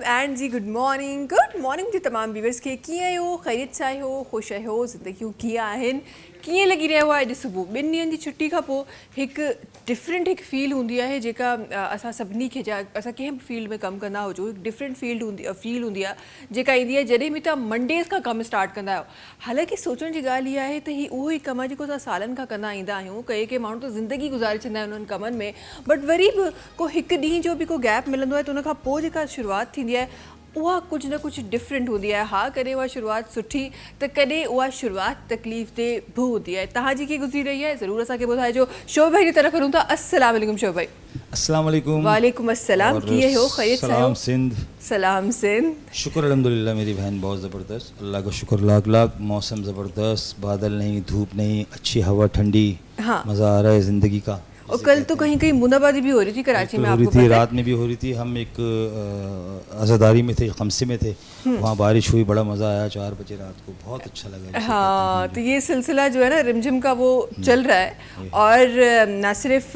And ji good morning जी तमाम viewers खे कीअं आहियो ख़ैरियत सां आहियो ख़ुशि आहियो ज़िंदगियूं कीअं आहिनि कीअं लॻी रहियो आहे अॼु सुबुह 2 ॾींहंनि जी छुट्टी खां पोइ हिकु डिफरेंट हिकु फील हूंदी आहे जेका असां सभिनी खे असां कंहिं बि फील्ड में कमु कंदा हुजो हिकु डिफरेंट फील हूंदी आहे जेका ईंदी आहे जॾहिं बि तव्हां मंडेज़ खां कमु स्टार्ट कंदा आहियो। हालांकि सोचण जी ॻाल्हि इहा आहे त ही उहो ई कमु आहे जेको असां सालनि खां कंदा ईंदा आहियूं। के माण्हू त ज़िंदगी गुज़ारे छॾींदा आहिनि उन्हनि कमनि में, बट वरी बि को हिकु ॾींहं जो बि को गैप मिलंदो आहे त उन खां पोइ जेका शुरूआति थींदी आहे उहा कुझु न कुझु डिफरेंट हूंदी आहे। हा, कॾहिं उहा शुरूआति सुठी त कॾहिं उहा शुरूआति तकलीफ़ ते बि हूंदी आहे। तव्हांजी कीअं गुज़री रही आहे ज़रूरु असांखे ॿुधाइजो। शोभ भाई जी तरफ़ वञूं था। अस्सलाम वालेकुम शोभ भाई। अस्सलाम वालेकुम। वालेकुम अस्सलाम। कीअं हो ख़ैरियत सां? सलाम सिंध। सलाम सिंध। शुक्र अल्हम्दुलिल्लाह मेरी बहन बहुत ज़बरदस्त, अल्लाह का शुक्र लाख लाख। मौसम ज़बरदस्त, बादल नहीं, धूप नहीं, अच्छी हवा ठंडी। हाँ, मज़ा आ रहा है ज़िंदगी का। और कल तो कहीं कहीं बूंदाबांदी भी हो रही थी कराची में, आपको पता है? रात में भी हो रही थी। हम एक आज़ादारी में थे, खमसे में थे, वहाँ बारिश हुई, बड़ा मज़ा आया 4 बजे रात को, बहुत अच्छा लगा। हाँ, तो ये सिलसिला जो है ना रिमझिम का वो चल रहा है और न सिर्फ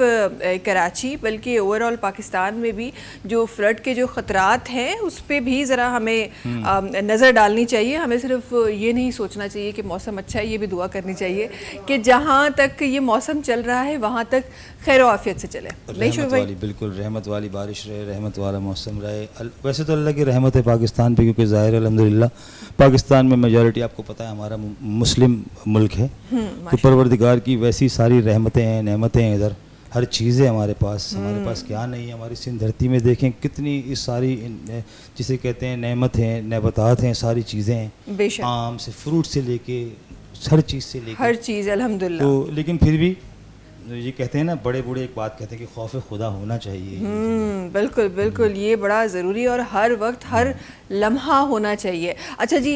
कराची बल्कि ओवरऑल पाकिस्तान में भी जो फ्लड के जो ख़तरात हैं उस पर भी ज़रा हमें नज़र डालनी चाहिए। हमें सिर्फ ये नहीं सोचना चाहिए कि मौसम अच्छा है, ये भी दुआ करनी चाहिए कि जहाँ तक ये मौसम चल रहा है वहाँ तक खैर आफियत से चले। रहमत वाली, बिल्कुल रहमत वाली बारिश रहे, रहमत वाला मौसम रहे। वैसे तो अल्लाह की रहमत है पाकिस्तान पे, क्योंकि ज़ाहिर अल्हम्दुलिल्लाह पाकिस्तान में मेजॉरिटी आपको पता है हमारा मुस्लिम मुल्क है, तो परवरदिगार की वैसी सारी रहमतें हैं, नेमतें हैं। इधर हर चीज़ है हमारे पास क्या नहीं है। हमारी सिंध धरती में देखें कितनी इस सारी जिसे कहते हैं नेमत हैं, नबातात हैं, सारी चीज़ें हैं, आम से फ्रूट से लेके हर चीज़ से लेके हर चीज़ अल्हम्दुलिल्लाह। तो लेकिन फिर भी ये कहते हैं ना, बड़े बूढ़े एक बात कहते हैं कि खौफ खुदा होना चाहिए। बिल्कुल बिल्कुल, ये बड़ा ज़रूरी और हर वक्त हर लम्हा होना चाहिए। अच्छा जी,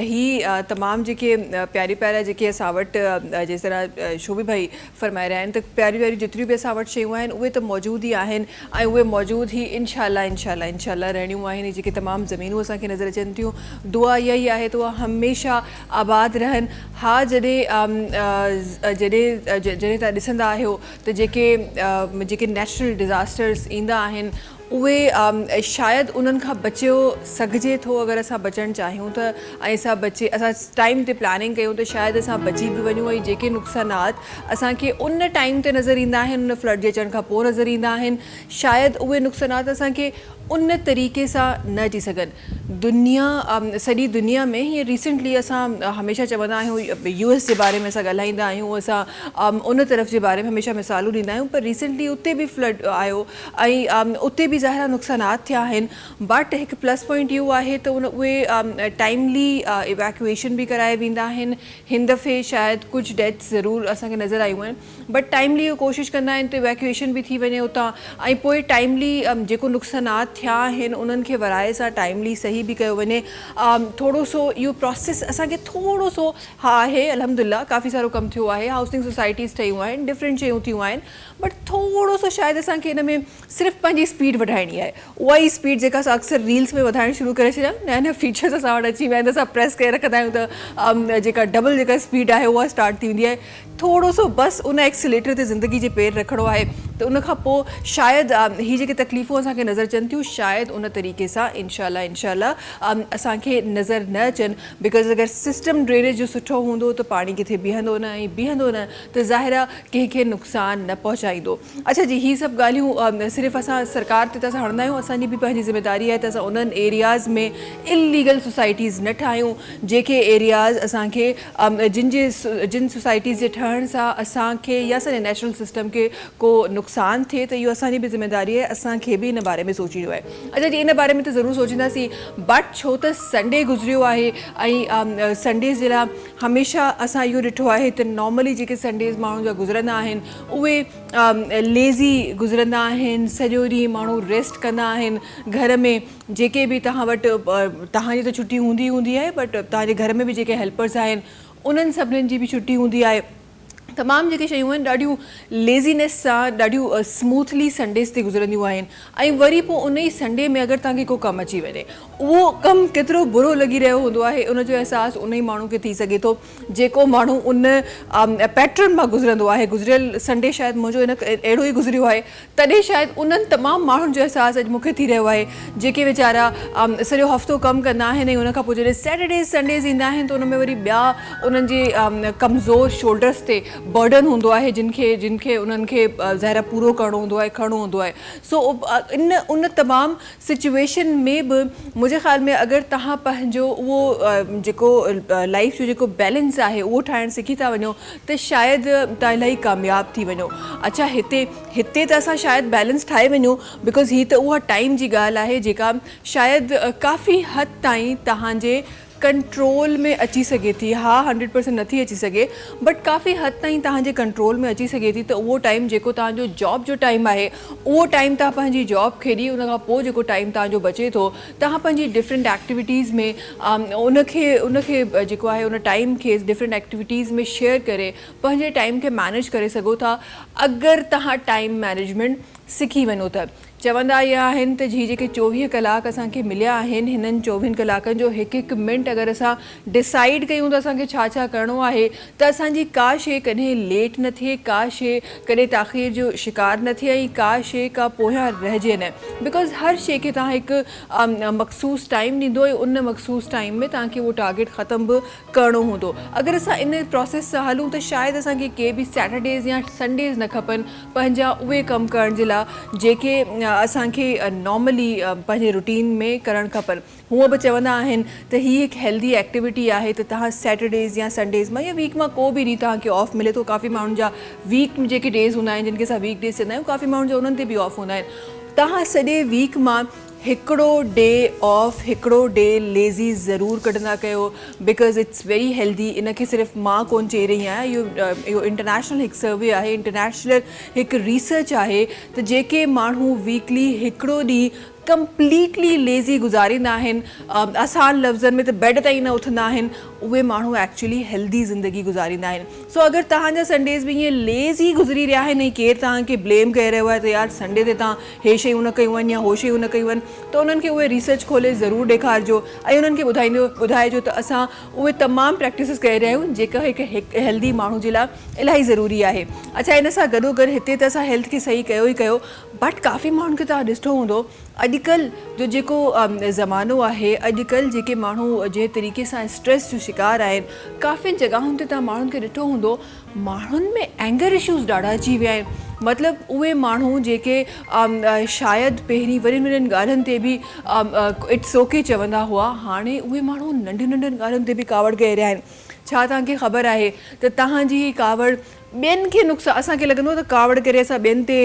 ही तमाम जेके प्यारी प्यारा जेके असां वटि जिस तरह शोभी भाई फरमाए रहिया आहिनि, त प्यारी प्यारी जेतिरियूं बि असां वटि शयूं आहिनि उहे त मौजूदु ई आहिनि ऐं उहे मौजूदु ई इंशाअल्लाह रहणियूं आहिनि। जेके तमामु ज़मीनूं असांखे नज़र अचनि थियूं, दुआ इहा ई आहे त उहा हमेशह आबाद रहनि। हा, जॾहिं तव्हां ॾिसंदा आहियो त जेके नेचुरल डिज़ास्टर्स ईंदा आहिनि उहे शायदि उन्हनि खां बचियो सघिजे थो अगरि असां बचणु चाहियूं त, ऐं असां टाइम ते प्लानिंग कयूं त शायदि असां बची बि वञूं। ऐं जेके नुक़सानात असांखे उन टाइम ते नज़र ईंदा आहिनि, उन फ्लड जे अचण खां पोइ नज़र ईंदा आहिनि, शायदि उहे नुक़सानात असांखे उन तरीक़े सां न अची सघनि। सॼी दुनिया में हीअं रिसेंटली असां हमेशह चवंदा आहियूं US जे बारे में असां ॻाल्हाईंदा आहियूं, असां उन तरफ़ जे बारे में हमेशह मिसालूं ॾींदा आहियूं, पर रिसेंटली उते बि फ्लड आयो ऐं उते बि ज़ाहिर नुक़सानात थिया आहिनि। बट हिकु प्लस पॉइंट इहो आहे त उहे टाइमली इवैक्यूएशन बि कराए वेंदा आहिनि। हिन दफ़े शायदि कुझु डेथ्स ज़रूरु असांखे नज़र आयूं आहिनि, बट टाइमली कोशिशि कंदा आहिनि त इवैक्यूएशन बि थी वञे उतां, ऐं पोइ टाइमली जेको नुक़सानात थिया आहिनि उन्हनि खे वराए सां टाइमली सही बि कयो वञे। थोरो सो इहो प्रोसेस असांखे थोरो सो आहे, अल्हम्दुलिल्लाह काफ़ी सारो कमु थियो आहे, हाउसिंग सोसाइटीज़ ठहियूं आहिनि, डिफरेंट शयूं थियूं आहिनि, बट थोरो सो शायदि असांखे हिन में सिर्फ़ु पंहिंजी स्पीड वधाइणी आहे। उहा ई स्पीड जेका असां अक्सर रील्स में वधाइणु शुरू करे छॾिया, नया नया फीचर्स असां वटि अची विया आहिनि, असां प्रेस करे रखंदा आहियूं त जेका डबल जेका स्पीड आहे उहा स्टार्ट थी वेंदी आहे। थोरो सो बसि उन एक्सीलेटर ते ज़िंदगी जे पेर रखिणो आहे, त उन खां पोइ शायदि हीअ जेके तकलीफ़ूं असांखे नज़र अचनि थियूं शायदि उन तरीक़े सां इंशाअल्लाह असांखे नज़र न अचनि। बिकॉज़ अगरि सिस्टम ड्रेनेज जो सुठो हूंदो त पाणी किथे बीहंदो न, ऐं बीहंदो न त ज़ाहिर आहे कंहिंखे नुक़सानु न पहुचाईंदो। अच्छा जी, हीअ सभु ॻाल्हियूं सिर्फ़ु असां सरकार ते त असां हणंदा आहियूं, असांजी बि पंहिंजी ज़िम्मेदारी आहे त असां उन्हनि एरियाज़ में इलीगल सोसाइटीज़ न ठाहियूं, जेके एरियाज़ असांखे जिन सोसाइटीज़ जे ठहण सां असांखे या असांजे नेचुरल सिस्टम खे को नुक़सानु थिए, त इहो असांजी बि ज़िम्मेदारी आहे, असांखे बि इन बारे में सोचींदो आहे। अच्छा जी, इन बारे में त ज़रूरु सोचींदासीं, बट छो त संडे गुज़रियो आहे ऐं संडेज़ जे लाइ हमेशह असां इहो ॾिठो आहे त नॉर्मली जेके संडेज़ माण्हुनि जा गुज़रंदा आहिनि उहे लेज़ी गुज़रंदा आहिनि, सॼो ॾींहुं माण्हू रेस्ट कंदा आहिनि घर में। जेके बि तव्हां वटि तव्हांजी त छुट्टी हूंदी आहे, बट तव्हांजे घर में बि जेके हेल्पर्स आहिनि उन्हनि सभिनीनि जी बि छुट्टी हूंदी आहे। तमामु जेके शयूं आहिनि ॾाढियूं लेज़ीनेस सां ॾाढियूं स्मूथली संडेस ते गुज़रंदियूं आहिनि ऐं वरी पोइ उन ई संडे में अगरि तव्हांखे को कमु अची वञे उहो कमु केतिरो बुरो लॻी रहियो हूंदो आहे उनजो अहसासु उन ई माण्हू खे थी सघे थो जेको माण्हू उन पैटर्न मां गुज़रंदो आहे। गुज़िरियल संडे शायदि मुंहिंजो इन अहिड़ो ई गुज़रियो आहे, तॾहिं शायदि उन्हनि तमामु माण्हुनि जो अहसासु अॼु मूंखे थी रहियो आहे जेके वीचारा सॼो हफ़्तो कमु कंदा आहिनि ऐं उनखां पोइ जॾहिं सैटरडेज़ संडेज़ ईंदा आहिनि त उन में वरी ॿिया उन्हनि जे कमज़ोर शोल्डर्स ते बर्डन हूंदो आहे जिनखे उन्हनि खे ज़ाहिर पूरो करिणो हूंदो आहे, खणणो हूंदो आहे। सो उन तमामु सिचुएशन में बि मुंहिंजे ख़्याल में अगरि तव्हां पंहिंजो उहो जेको लाइफ जो जेको बैलेंस आहे उहो ठाहिणु सिखी था वञो त शायदि तव्हां इलाही कामयाबु थी वञो। अच्छा, हिते त असां शायदि बैलेंस ठाहे वञूं बिकॉज़ हीअ त उहा टाइम जी ॻाल्हि आहे जेका शायदि काफ़ी हद ताईं तव्हांजे कंट्रोल में अची सघे थी। हा, 100% नथी अची सघे बट काफ़ी हद ताईं तव्हांजे कंट्रोल में अची सघे थी। त उहो टाइम जेको तव्हांजो जॉब जो टाइम आहे उहो टाइम तव्हां पंहिंजी जॉब खे ॾी, उन खां पोइ जेको टाइम तव्हांजो बचे थो तव्हां पंहिंजी डिफरेंट एक्टिविटीज़ में उनखे जेको आहे उन टाइम खे डिफरेंट एक्टिविटीज़ में शेयर करे पंहिंजे टाइम खे मैनेज करे सघो था अगरि तव्हां टाइम मैनेजमेंट सिखी वञो त। चवंदा इहा आहिनि त ही जेके 24 कलाक असांखे मिलिया आहिनि हिननि 24 कलाकनि जो हिकु हिकु मिंट अगरि असां डिसाइड कयूं त असांखे छा छा करिणो आहे त असांजी का शइ कॾहिं लेट न थिए, का शइ कॾहिं ताख़ीर जो शिकार न थिए ऐं का शइ का पोयां रहिजे न। बिकॉज़ हर शइ खे तव्हां हिकु मख़सूस टाइम ॾींदो ऐं उन मख़सूस टाइम में तव्हांखे उहो टारगेट ख़तम बि करिणो हूंदो। अगरि असां इन प्रोसेस सां हलूं त शायदि असांखे के बि सैटरडेज़ या संडेज़ न खपनि पंहिंजा उहे कमु करण जे लाइ जेके असांखे नॉर्मली पंहिंजे रूटीन में करणु खपनि। हूअं बि चवंदा आहिनि त हीअ हिकु हेल्दी एक्टिविटी आहे त तव्हां सैटरडेज़ या संडेज़ मां या वीक मां को बि ॾींहुं तव्हांखे ऑफ मिले थो। काफ़ी माण्हुनि जा वीक जेके डेज़ हूंदा आहिनि जिन खे असां वीक डेज़ चवंदा आहियूं, काफ़ी माण्हुनि जा उन्हनि ते बि ऑफ हूंदा आहिनि। तव्हां सॼे वीक मां हिकिड़ो डे ऑफ, हिकिड़ो डे लेज़ी ज़रूरु कढंदा कयो बिकॉज़ इट्स वेरी हेल्दी। इनखे सिर्फ़ु मां कोन चई रही आहियां, इहो इंटरनेशनल हिकु सर्वे आहे, इंटरनेशनल हिकु रिसर्च आहे त जेके माण्हू वीकली हिकिड़ो ॾींहुं कंप्लीटली लेज़ी गुज़ारींदा आहिनि, आसान लफ़्ज़नि में त बेड ताईं न उथंदा आहिनि, उहे माण्हू एक्चुअली हेल्दी ज़िंदगी गुज़ारींदा आहिनि। सो अगरि तव्हांजा संडेज़ बि ईअं लेज़ी गुज़री रहिया आहिनि ऐं केरु तव्हांखे ब्लेम करे रहियो आहे त यार संडे ते तव्हां हे शयूं न कयूं आहिनि या हो शयूं न कयूं आहिनि, त उन्हनि खे उहे रिसर्च खोले ज़रूरु ॾेखारिजो ऐं उन्हनि खे ॿुधाइजो त असां उहे तमामु प्रैक्टिसिस करे रहिया आहियूं जेका हिकु हेल्दी माण्हू जे लाइ इलाही ज़रूरी आहे। अच्छा, इन सां गॾोगॾु हिते त असां हेल्थ खे सही कयो ई कयो बट काफ़ी माण्हुनि खे तव्हां ॾिठो हूंदो अॼुकल्ह जो जेको ज़मानो आहे, अॼुकल्ह जेके माण्हू जंहिं तरीक़े सां स्ट्रेस जो शिकार आहिनि, काफ़ी जॻहियुनि ते तव्हां माण्हुनि खे ॾिठो हूंदो माण्हुनि में एंगर इशूज़ ॾाढा अची विया आहिनि। मतिलबु उहे माण्हू जेके शायदि पहिरीं वॾियुनि वॾियुनि ॻाल्हियुनि ते बि इट्स ओके चवंदा हुआ, हाणे उहे माण्हू नंढियुनि नंढियुनि ॻाल्हियुनि ते बि कावड़ करे रहिया आहिनि। छा तव्हांखे ख़बर आहे त तव्हांजी ही कावड़ ॿियनि खे नुक़सानु, असांखे लॻंदो आहे त कावड़ करे असां ॿियनि ते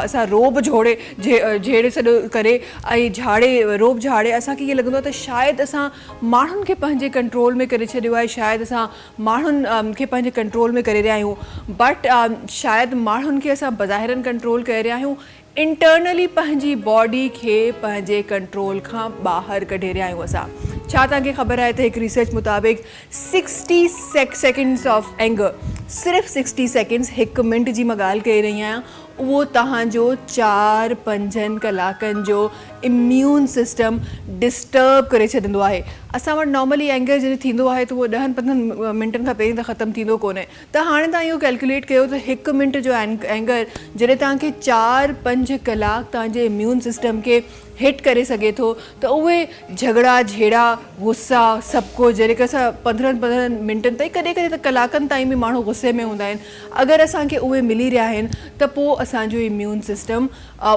असां रोब झेड़े सॼो करे ऐं रोब झाड़े असांखे ईअं लॻंदो आहे त शायदि असां माण्हुनि खे पंहिंजे कंट्रोल में करे छॾियो आहे, शायदि असां माण्हुनि खे पंहिंजे कंट्रोल में करे रहिया आहियूं बट शायदि माण्हुनि खे असां बज़ाहिरनि कंट्रोल करे रहिया आहियूं, इंटरनली पंहिंजी बॉडी खे पंहिंजे कंट्रोल खां ॿाहिरि कढे रहिया आहियूं असां। छा तव्हांखे ख़बर आहे त हिकु रिसर्च मुताबिक़ 60 सेकेंड्स ऑफ एंगर, सिर्फ़ु 60 सेकेंड्स, हिकु मिंट जी मां ॻाल्हि कही रही आहियां, उहो तव्हांजो 4-5 कलाकनि जो इम्यून सिस्टम डिस्टर्ब करे छॾींदो आहे। असां वटि नॉर्मली एंगर जॾहिं थींदो आहे त उहो 10-15 मिंटनि खां पहिरीं त ख़तमु थींदो कोन्हे। त हाणे तव्हां इहो कैलकुलेट कयो त हिकु मिंट जो एंगर जॾहिं तव्हांखे 4-5 कलाक तव्हांजे इम्यून सिस्टम खे हिट करे सघे थो त उहे झगड़ा झेड़ा गुस्सा सभु कुझु जॾहिं असां 15 मिंटनि ताईं, कॾहिं कॾहिं त कलाकनि ताईं बि माण्हू गुस्से में हूंदा आहिनि, अगरि असांखे उहे मिली रहिया आहिनि त पोइ असांजो इम्यून सिस्टम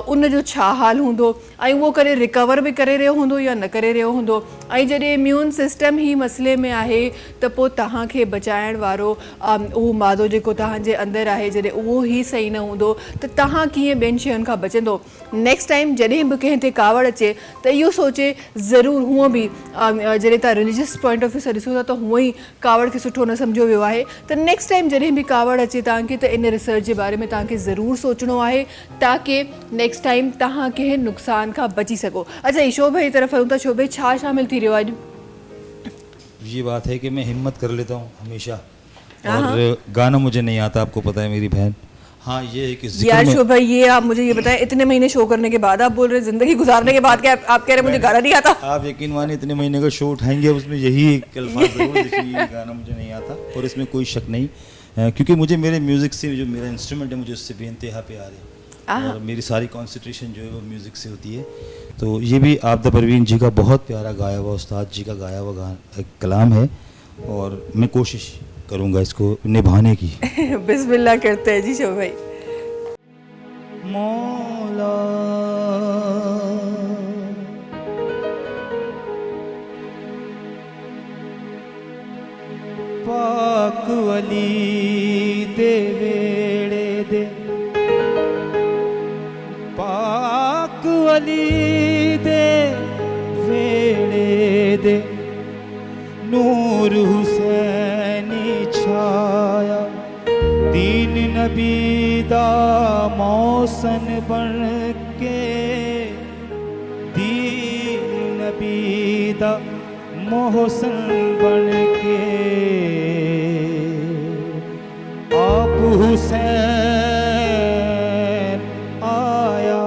उनजो छा हाल हूंदो ऐं उहो करे रिकवर बि करे रहियो हूंदो या न करे रहियो हूंदो। ऐं जॾहिं इम्यून सिस्टम ई मसइले में आहे त पोइ तव्हांखे बचाइण वारो उहो मादो जेको तव्हांजे अंदरि आहे, जॾहिं उहो ई सही न हूंदो त तव्हां कीअं ॿियनि शयुनि खां बचंदो। नेक्स्ट टाइम जॾहिं बि कंहिं ते कावड़ अचे त इहो सोचे ज़रूरु, हूअं बि जॾहिं तव्हां रिलीजियस पॉइंट ऑफ व्यू सां ॾिसो था त हूअं ई कावड़ खे सुठो न सम्झो वियो आहे, त नेक्स्ट टाइम जॾहिं बि कावड़ अचे तव्हांखे त इन रिसर्च जे बारे में तव्हांखे ज़रूरु सोचणो आहे ताकी नेक्स्ट टाइम तव्हां कंहिं नुक़सान खां बची सघो। अच्छा, ईशो भाई तरफ़ हलूं था। शो भाई, छा शामिल थी रहियो आहे अॼु? ये बात है कि मैं हिम्मत कर लेता हूँ हमेशा और गाना मुझे नहीं आता, आपको पता है मेरी बहन। हाँ ये है कि जिक्र यार में शोभ भाई, ये आप मुझे ये बताएं, इतने महीने शो करने के बाद आप बोल रहे हैं, जिंदगी गुजारने के बाद क्या आप कह रहे हैं मुझे गाना नहीं आता? आप यकीन मानिए इतने महीने का शो उठाएंगे उसमें यही एक अल्फाज जरूर दिखेंगे, ये गाना मुझे नहीं आता, और इसमें कोई शक नहीं, क्योंकि मुझे मेरे म्यूज़िक से, जो मेरा इंस्ट्रूमेंट है, मुझे उससे बेइंतहा प्यार है और मेरी सारी कॉन्सेंट्रेशन जो है वो म्यूज़िक से होती है। तो ये भी आबिदा परवीन जी का बहुत प्यारा गाया हुआ, उस्ताद जी का गाया हुआ एक कलाम है, और मैं कोशिश करूँगा इसको निभाने की। बिस्मिल्लाह करते हैं जी शोभ भाई। मौला पाक वली दे वेड़े दे, पाक वली दे वेड़े दे, नूर हुसैनी छाया, दीन नबी दा मौसन बन के, दीन नबी दा मोहसन बन के, आप हुसैन आया।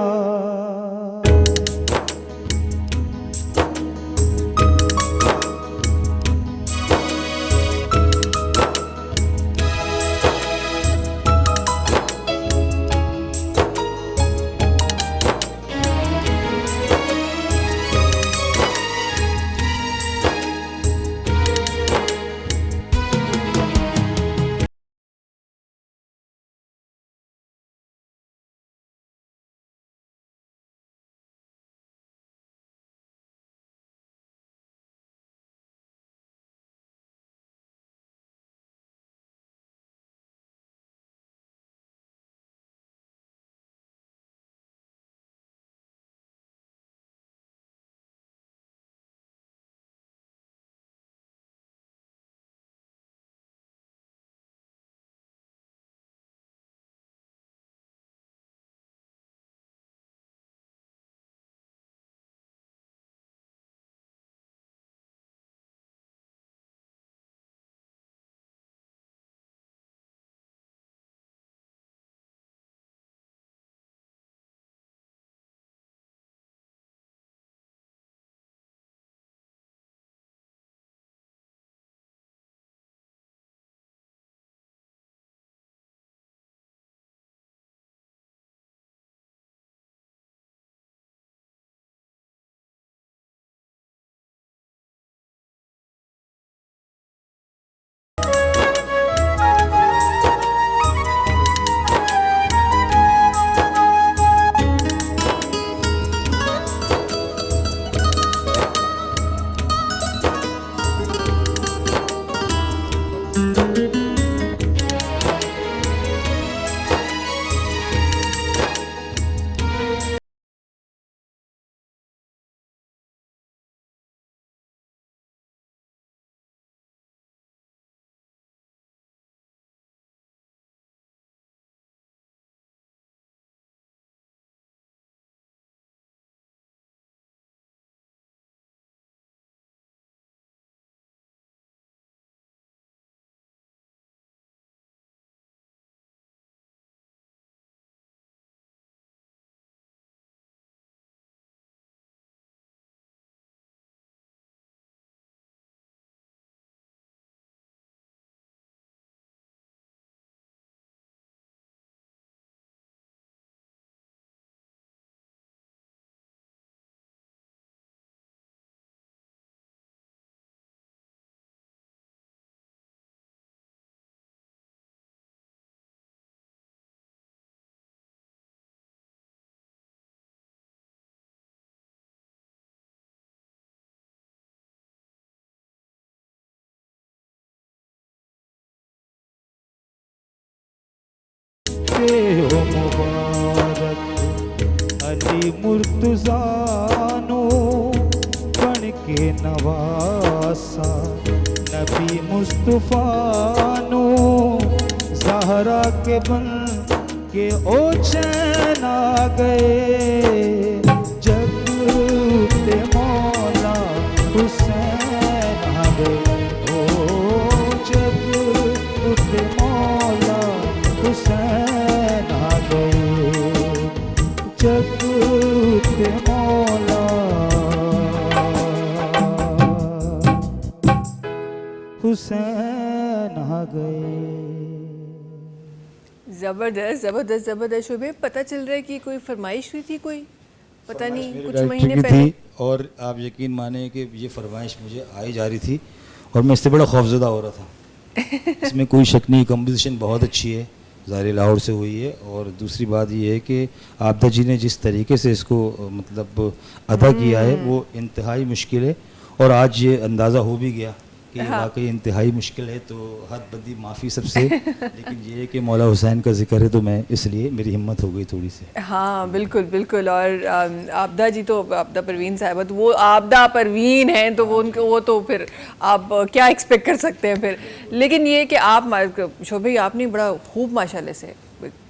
हो मुबारक अली मुर्तज़ानो बन के नवासा, नबी मुस्तफ़ानो ज़हरा के बन के ओ चैन आ गए, जग ते मौला हुसैन आ गए, ओ जग नहा गए। जबरदस्त जबरदस्त जबरदस्त। शुभे, पता चल रहा है कि कोई फरमाइश हुई थी, कोई पता नहीं मेरे कुछ डायरेक्टर महीने की पहले। थी, और आप यकीन माने कि ये फरमाइश मुझे आई जा रही थी और मैं इससे बड़ा खौफजदा हो रहा था। इसमें कोई शक नहीं, कंपोजिशन बहुत अच्छी है, ज़ाहिर लाहौर से हुई है। और दूसरी बात ये है कि आपदा जी ने जिस तरीके से इसको मतलब अदा किया है वो इंतहाई मुश्किल है, और आज ये अंदाज़ा हो भी गया कि ये वाकई इंतहाई मुश्किल है। तो हद बदी माफ़ी सबसे, लेकिन ये है कि मौला हुसैन का जिक्र है तो मैं इसलिए मेरी हिम्मत हो गई थोड़ी सी। हाँ बिल्कुल बिल्कुल। और आपदा जी तो आपदा परवीन साहब तो वो आपदा परवीन हैं, तो वो उनको वो तो फिर आप क्या एक्सपेक्ट कर सकते हैं फिर। लेकिन ये कि आप शोभे आपने बड़ा खूब माशाल्लाह से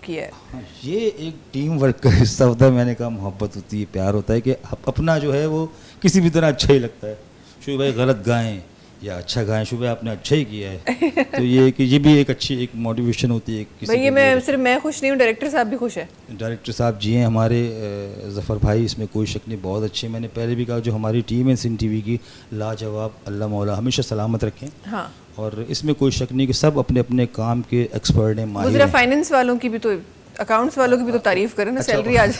किया है। हाँ, ये एक टीम वर्क का हिस्सा होता है। मैंने कहा मोहब्बत होती है, प्यार होता है कि अपना जो है वो किसी भी तरह अच्छा ही लगता है। शुभ भाई गलत गाएं या अच्छा गाएं, शुभ आपने अच्छा ही किया है। तो ये कि ये भी एक अच्छी एक मोटिवेशन होती है किसी भाई ये के लिए। मैं खुश नहीं हूँ, डायरेक्टर साहब भी खुश है। डायरेक्टर साहब जी हैं हमारे, ज़फ़र भाई, इसमें कोई शक नहीं, बहुत अच्छे। मैंने पहले भी कहा जो हमारी टीम है सिन टीवी की, लाजवाब, अल्लाह मौला हमेशा सलामत रखें। हाँ, और इसमें कोई शक नहीं कि सब अपने अपने काम के एक्सपर्ट हैं, वो माहिर जरा हैं। फाइनेंस वालों की भी तो, अकाउंट्स वालों की भी तो तारीफ करें ना, अच्छा। सैलरी आज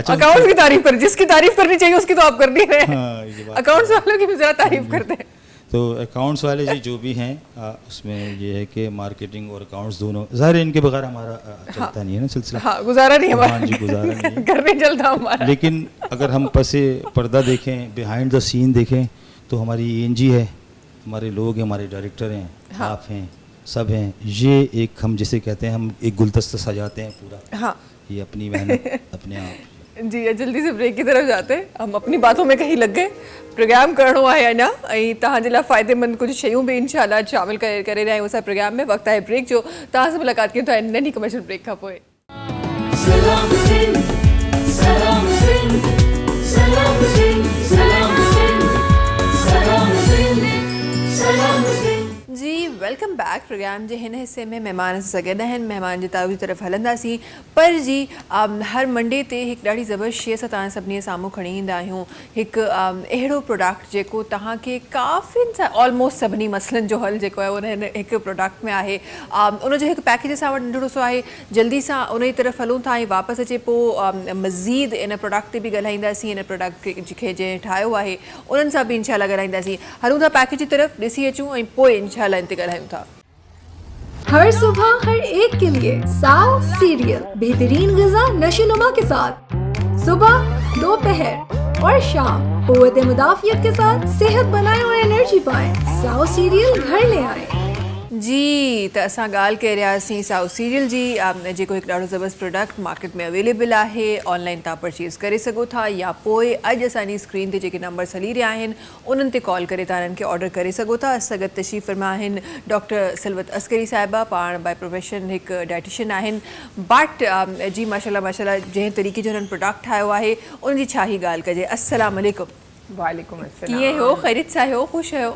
अकाउंट्स की तारीफ करें, जिसकी तारीफ करनी चाहिए उसकी तो आप कर नहीं रहे हाँ, ये हैं। बात अकाउंट्स वालों की भी जरा तारीफ करते हैं। तो अकाउंट्स वाले जी जो भी हैं उसमें ये है कि मार्केटिंग और अकाउंट्स दोनों, ज़ाहिर है इनके बगैर हमारा चलता नहीं है ना सिलसिला। हाँ, गुजारा नहीं हमारा। हाँ जी, गुजारा नहीं है। करने चलता हमारा। लेकिन अगर हम पसे पर्दा देखें, बिहाइंड द सीन देखें, तो हमारी एएनजी है, हमारे लोग हैं, हमारे डायरेक्टर हैं, हाँ। आप हैं, सब हैं। ये एक हम जिसे कहते हैं, हम एक गुलदस्ता सजाते हैं पूरा। हाँ ये अपनी मेहनत अपने आप। जी, जल्दी से ब्रेक की तरफ जाते हैं। हम अपनी बातों में कहीं लग गए। प्रोग्राम करणो आहे अञा ऐं तव्हांजे लाइ फ़ाइदेमंद कुछ शयूं भी इंशाल्लाह शामिल करे रहिया आहियूं असां प्रोग्राम में। वक़्तु आहे ब्रेक जो, तव्हां सां मुलाक़ात कयूं था नंढी कमर्शियल ब्रेक खां पोइ। सलाम सिंध सलाम सिंध सलाम सिंध सलाम सिंध सलाम सिंध सलाम सिंध। जी, वेलकम बैक। प्रोग्राम जे हिन हिस्से में महिमान सां गॾु आहिनि, महिमान जे तारीफ़ तरफ़ हलंदासीं। पर जी हर मंडे ते हिकु ॾाढी ज़बरदस्त शइ सां तव्हां सभिनी जे साम्हूं खणी ईंदा आहियूं। हिकु अहिड़ो प्रोडक्ट जेको तव्हांखे काफ़ियुनि सां, ऑलमोस्ट सभिनी मसइलनि जो हल जेको आहे उन हिन हिकु प्रोडक्ट में आहे। उनजो हिकु पैकेज असां वटि नंढड़ो सो आहे। जल्दी सां उन जी तरफ़ हलूं था ऐं वापसि अचे पोइ मज़ीद इन प्रोडक्ट ते बि ॻाल्हाईंदासीं, इन प्रोडक्ट खे जंहिं ठाहियो आहे उन्हनि सां बि इंशाल्लाह ॻाल्हाईंदासीं। हलूं था पैकेज जी तरफ़, ॾिसी अचूं ऐं पोइ इंशाल्लाह इन ते ॻाल्हायूं था। हर सुबह हर एक के लिए साओ सीरियल, बेहतरीन ग़िज़ा नशोनुमा के साथ। सुबह, दोपहर और शाम क़ुव्वत मुदाफ़ियत के साथ सेहत बनाएं और एनर्जी पाएं। साओ सीरियल घर ले आएं। जी, त असां ॻाल्हि करे रहियासीं साउथ सीरियल जी, जेको हिकु ॾाढो ज़बरदस्त प्रोडक्ट मार्केट में अवेलेबल आहे। ऑनलाइन तव्हां परचेज़ करे सघो था, या पोइ अॼु असांजी स्क्रीन ते जेके नंबर्स हली रहिया आहिनि उन्हनि ते कॉल करे तव्हां इन्हनि खे ऑर्डर करे सघो था। असां गॾु तशरीफ़ फरमा आहिनि डॉक्टर सिलवत अस्करी साहिबा, पाण बाय प्रोफेशन हिकु डाइटिशियन आहिनि। बट जी माशाल्लाह माशाल्लाह जंहिं तरीक़े जो हुननि प्रोडक्ट ठाहियो आहे उनजी छा ई ॻाल्हि कजे। अस्सलाम वालेकुम। वालेकुम अस्सलाम। कीअं हो? ख़ैरियत सां हो? ख़ुशि आहियो?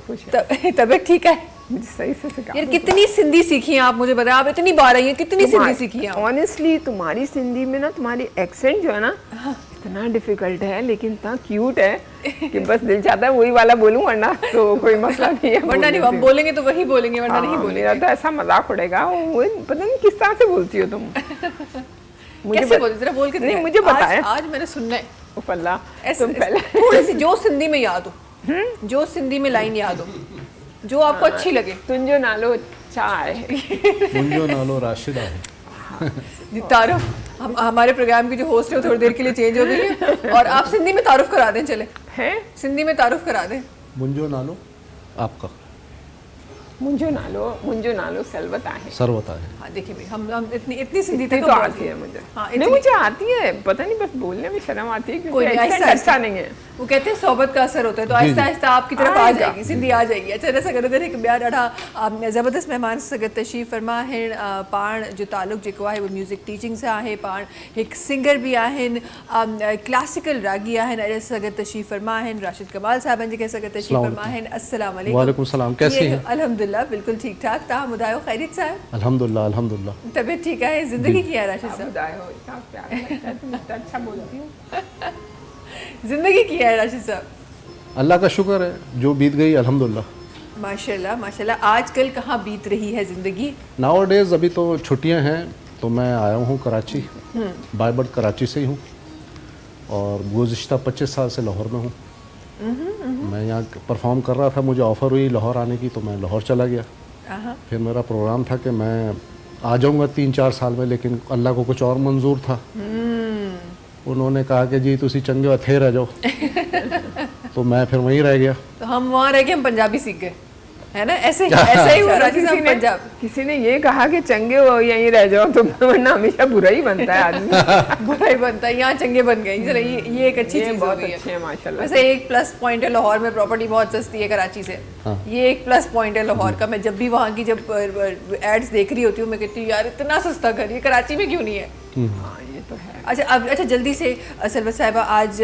खुश है। तबियत ठीक है? सही से सिखा। यार कितनी सिंधी सीखी हैं आप, मुझे बताएं। आप इतनी बार आई हैं, कितनी सिंधी सीखी हैं आप? ऑनेस्टली तुम्हारी सिंधी में ना, तुम्हारी एक्सेंट जो है ना इतना डिफिकल्ट है, लेकिन इतना क्यूट है कि बस दिल चाहता है वही वाला बोलूं, वरना तो कोई मसला नहीं है। वरना नहीं, हम बोलेंगे तो वही बोलेंगे, वरना नहीं बोलेंगे। मेरा तो ऐसा मजाक उड़ेगा, वो पता नहीं किस तरह से बोलती हो तुम। कैसे बोलते, जरा बोल के नहीं, मुझे बताएं। आज मैंने सुनना है। उफ अल्लाह, ऐसे तुम पहले थोड़ी सी जो सिंधी में याद हो, जो सिंधी में लाइन याद हो, जो आपको अच्छी लगे। तुंहिंजो नालो छा आहे? मुंहिंजो नालो राशिद आहे। जी, तारुफ हमारे प्रोग्राम की जो होस्ट है वो थोड़ी देर के लिए चेंज हो गई है, और आप सिंधी में तारुफ करा दें। चले हैं? सिंधी में तारुफ करा दें। मुंहिंजो नालो आपका मुंहिंजो नालो सलवत आहे। सरवत आहे। हाँ देखिए भाई, हम इतनी सिंधी इतनी तक तो आती है मुझे। हाँ, नहीं, मुझे आती है, पता नहीं, बस बोलने में शर्म आती है कोई क्योंकि नहीं, accent आहिस्ता अच्छा नहीं है। वो कहते हैं सोबत का असर होता है, तो आहिस्ता आहिस्ता आपकी तरफ आ आएगा। जाएगी, सिंधी आ जाएगी। अच्छा, जैसा करे हिक ॿिया ॾाढा ज़बरदस्त महिमान सां गॾु तशरीफ़ फरमा आहिनि। पाण जो ताल्लुक़ जेको आहे वो म्यूज़िक टीचिंग सां आहे। पाण हिकु सिंगर बि आहिनि, क्लासिकल रागी आहिनि। अॼु सां गॾु तशरीफ़ फरमा आहिनि राशिद कमाल साहिबनि जेके सां गॾु तशरीफ़ फरमा आहिनि। अस्सलाम वालेकुम। वालेकुम सलाम, कैसी हैं? अल्हम्दुलिल्लाह बिल्कुल ठीक ठाक। तव्हां ॿुधायो, ख़ैरियत साहिब? अल्हम्दुलिल्लाह अल्हम्दुलिल्लाह। तबियत ठीक आहे? ज़िंदगी कीअं आहे राशिद साहिब? खुदाए हो, इतना प्यार लगता है, तुम इतना अच्छा बोलती हो। ज़िंदगी कीअं आहे राशिद साहिब? अल्लाह का शुक्र है, जो बीत गई अल्हम्दुलिल्लाह। माशाल्लाह माशाल्लाह। आजकल कहाँ बीत रही है ज़िंदगी? नाउ डेज अभी तो छुट्टियां हैं तो मैं आया हूँ कराची, बाय बर्थ कराची से ही हूँ और गुज़िश्ता 25 साल से लाहौर में हूँ। मैं यहाँ परफॉर्म कर रहा था, मुझे ऑफ़र हुई लाहौर आने की तो मैं लाहौर चला गया। फिर मेरा प्रोग्राम था कि मैं आ जाऊँगा 3-4 साल में, लेकिन अल्लाह को कुछ और मंजूर था। उन्होंने कहा कि जी तुसी चंगे हथे रह जाओ तो मैं फिर वहीं रह गया। तो हम वहाँ रह के हम पंजाबी सीख गए, है ना? ऐसे ऐसा ही हुआ राजी साहब पंजाब। किसी ने ये कहा कि चंगे हो यहीं रह जाओ तो वरना हमेशा बुरा ही बनता है आदमी। बुरा ही बनता है, यहाँ चंगे बन गए। चलो ये एक अच्छी ये चीज़ हो बहुत गई अच्छे हैं माशाल्लाह। वैसे एक प्लस पॉइंट है लाहौर में, प्रॉपर्टी बहुत सस्ती है कराची से। ये एक प्लस पॉइंट है लाहौर का। मैं जब भी वहाँ की जब एड्स देख रही होती हूँ मैं कहती हूँ यार इतना सस्ता घर ये कराची में क्यों नहीं है। हाँ ये तो है। अच्छा अब अच्छा जल्दी से सरवत साहिबा, आज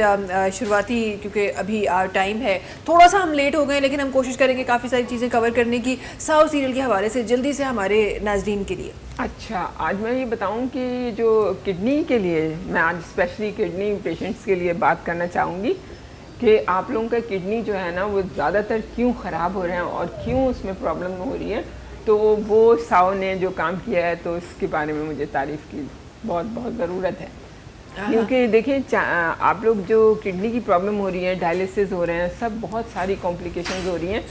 शुरुआती क्योंकि अभी टाइम है, थोड़ा सा हम लेट हो गए लेकिन हम कोशिश करेंगे काफ़ी सारी चीज़ें कवर करने की साओ सीरियल के हवाले से जल्दी से हमारे नाज़रीन के लिए। अच्छा आज मैं ये बताऊं कि जो किडनी के लिए, मैं आज स्पेशली किडनी पेशेंट्स के लिए बात करना चाहूँगी कि आप लोगों का किडनी जो है ना वो ज़्यादातर क्यों ख़राब हो रहे हैं और क्यों उसमें प्रॉब्लम हो रही है। तो वो साओ ने जो काम किया है तो इसके बारे में मुझे तारीफ़ की बहुत बहुत ज़रूरत है। क्योंकि देखिए आप लोग जो किडनी की प्रॉब्लम हो रही है, डायलिसिस हो रहे हैं, सब बहुत सारी कॉम्प्लिकेशंस हो रही हैं।